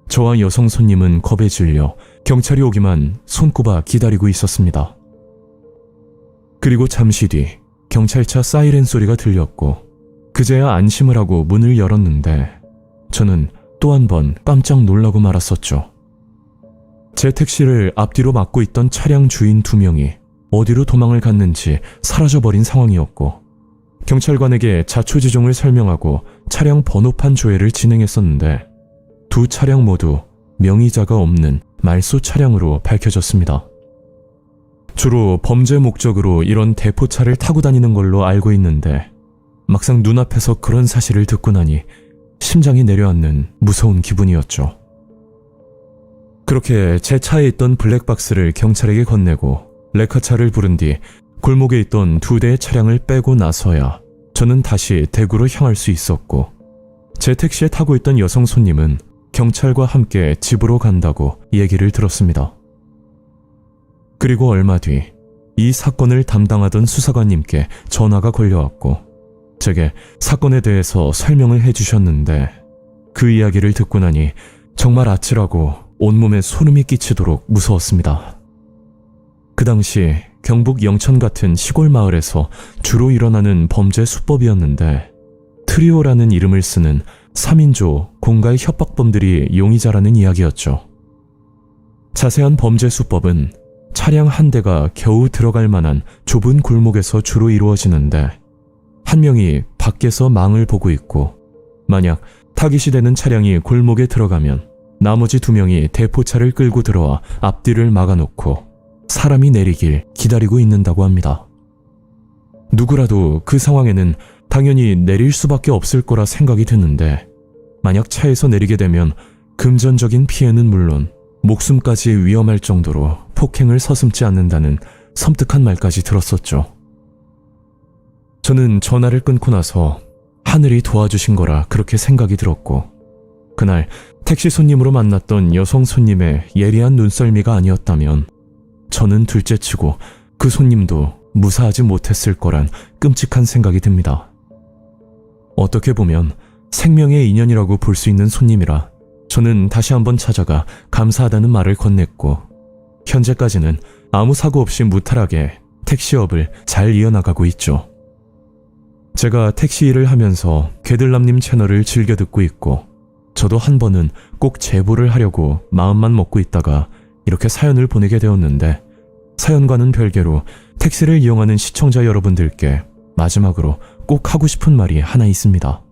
저와 여성 손님은 겁에 질려 경찰이 오기만 손꼽아 기다리고 있었습니다. 그리고 잠시 뒤 경찰차 사이렌 소리가 들렸고, 그제야 안심을 하고 문을 열었는데 저는 또 한 번 깜짝 놀라고 말았었죠. 제 택시를 앞뒤로 막고 있던 차량 주인 2명이 어디로 도망을 갔는지 사라져버린 상황이었고, 경찰관에게 자초지종을 설명하고 차량 번호판 조회를 진행했었는데, 2 차량 모두 명의자가 없는 말소 차량으로 밝혀졌습니다. 주로 범죄 목적으로 이런 대포차를 타고 다니는 걸로 알고 있는데, 막상 눈앞에서 그런 사실을 듣고 나니 심장이 내려앉는 무서운 기분이었죠. 그렇게 제 차에 있던 블랙박스를 경찰에게 건네고 레카차를 부른 뒤 골목에 있던 2대의 차량을 빼고 나서야 저는 다시 대구로 향할 수 있었고, 제 택시에 타고 있던 여성 손님은 경찰과 함께 집으로 간다고 얘기를 들었습니다. 그리고 얼마 뒤 이 사건을 담당하던 수사관님께 전화가 걸려왔고, 제게 사건에 대해서 설명을 해주셨는데, 그 이야기를 듣고 나니 정말 아찔하고 온몸에 소름이 끼치도록 무서웠습니다. 그 당시 경북 영천 같은 시골 마을에서 주로 일어나는 범죄 수법이었는데, 트리오라는 이름을 쓰는 3인조 공갈 협박범들이 용의자라는 이야기였죠. 자세한 범죄 수법은 차량 한 대가 겨우 들어갈 만한 좁은 골목에서 주로 이루어지는데, 한 명이 밖에서 망을 보고 있고, 만약 타깃이 되는 차량이 골목에 들어가면 나머지 2명이 대포차를 끌고 들어와 앞뒤를 막아놓고 사람이 내리길 기다리고 있는다고 합니다. 누구라도 그 상황에는 당연히 내릴 수밖에 없을 거라 생각이 드는데, 만약 차에서 내리게 되면 금전적인 피해는 물론 목숨까지 위험할 정도로 폭행을 서슴지 않는다는 섬뜩한 말까지 들었었죠. 저는 전화를 끊고 나서 하늘이 도와주신 거라 그렇게 생각이 들었고, 그날 택시 손님으로 만났던 여성 손님의 예리한 눈썰미가 아니었다면 저는 둘째치고 그 손님도 무사하지 못했을 거란 끔찍한 생각이 듭니다. 어떻게 보면 생명의 인연이라고 볼 수 있는 손님이라 저는 다시 한번 찾아가 감사하다는 말을 건넸고, 현재까지는 아무 사고 없이 무탈하게 택시업을 잘 이어나가고 있죠. 제가 택시 일을 하면서 개들남님 채널을 즐겨 듣고 있고, 저도 한 번은 꼭 제보를 하려고 마음만 먹고 있다가 이렇게 사연을 보내게 되었는데, 사연과는 별개로 택시를 이용하는 시청자 여러분들께 마지막으로 꼭 하고 싶은 말이 하나 있습니다.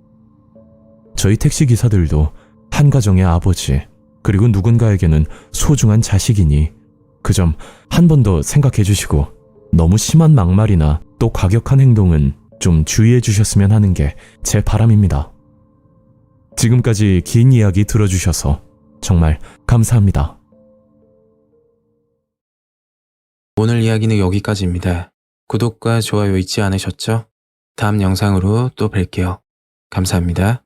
저희 택시 기사들도 한 가정의 아버지, 그리고 누군가에게는 소중한 자식이니 그 점 한 번 더 생각해 주시고, 너무 심한 막말이나 또 과격한 행동은 좀 주의해 주셨으면 하는 게 제 바람입니다. 지금까지 긴 이야기 들어주셔서 정말 감사합니다. 오늘 이야기는 여기까지입니다. 구독과 좋아요 잊지 않으셨죠? 다음 영상으로 또 뵐게요. 감사합니다.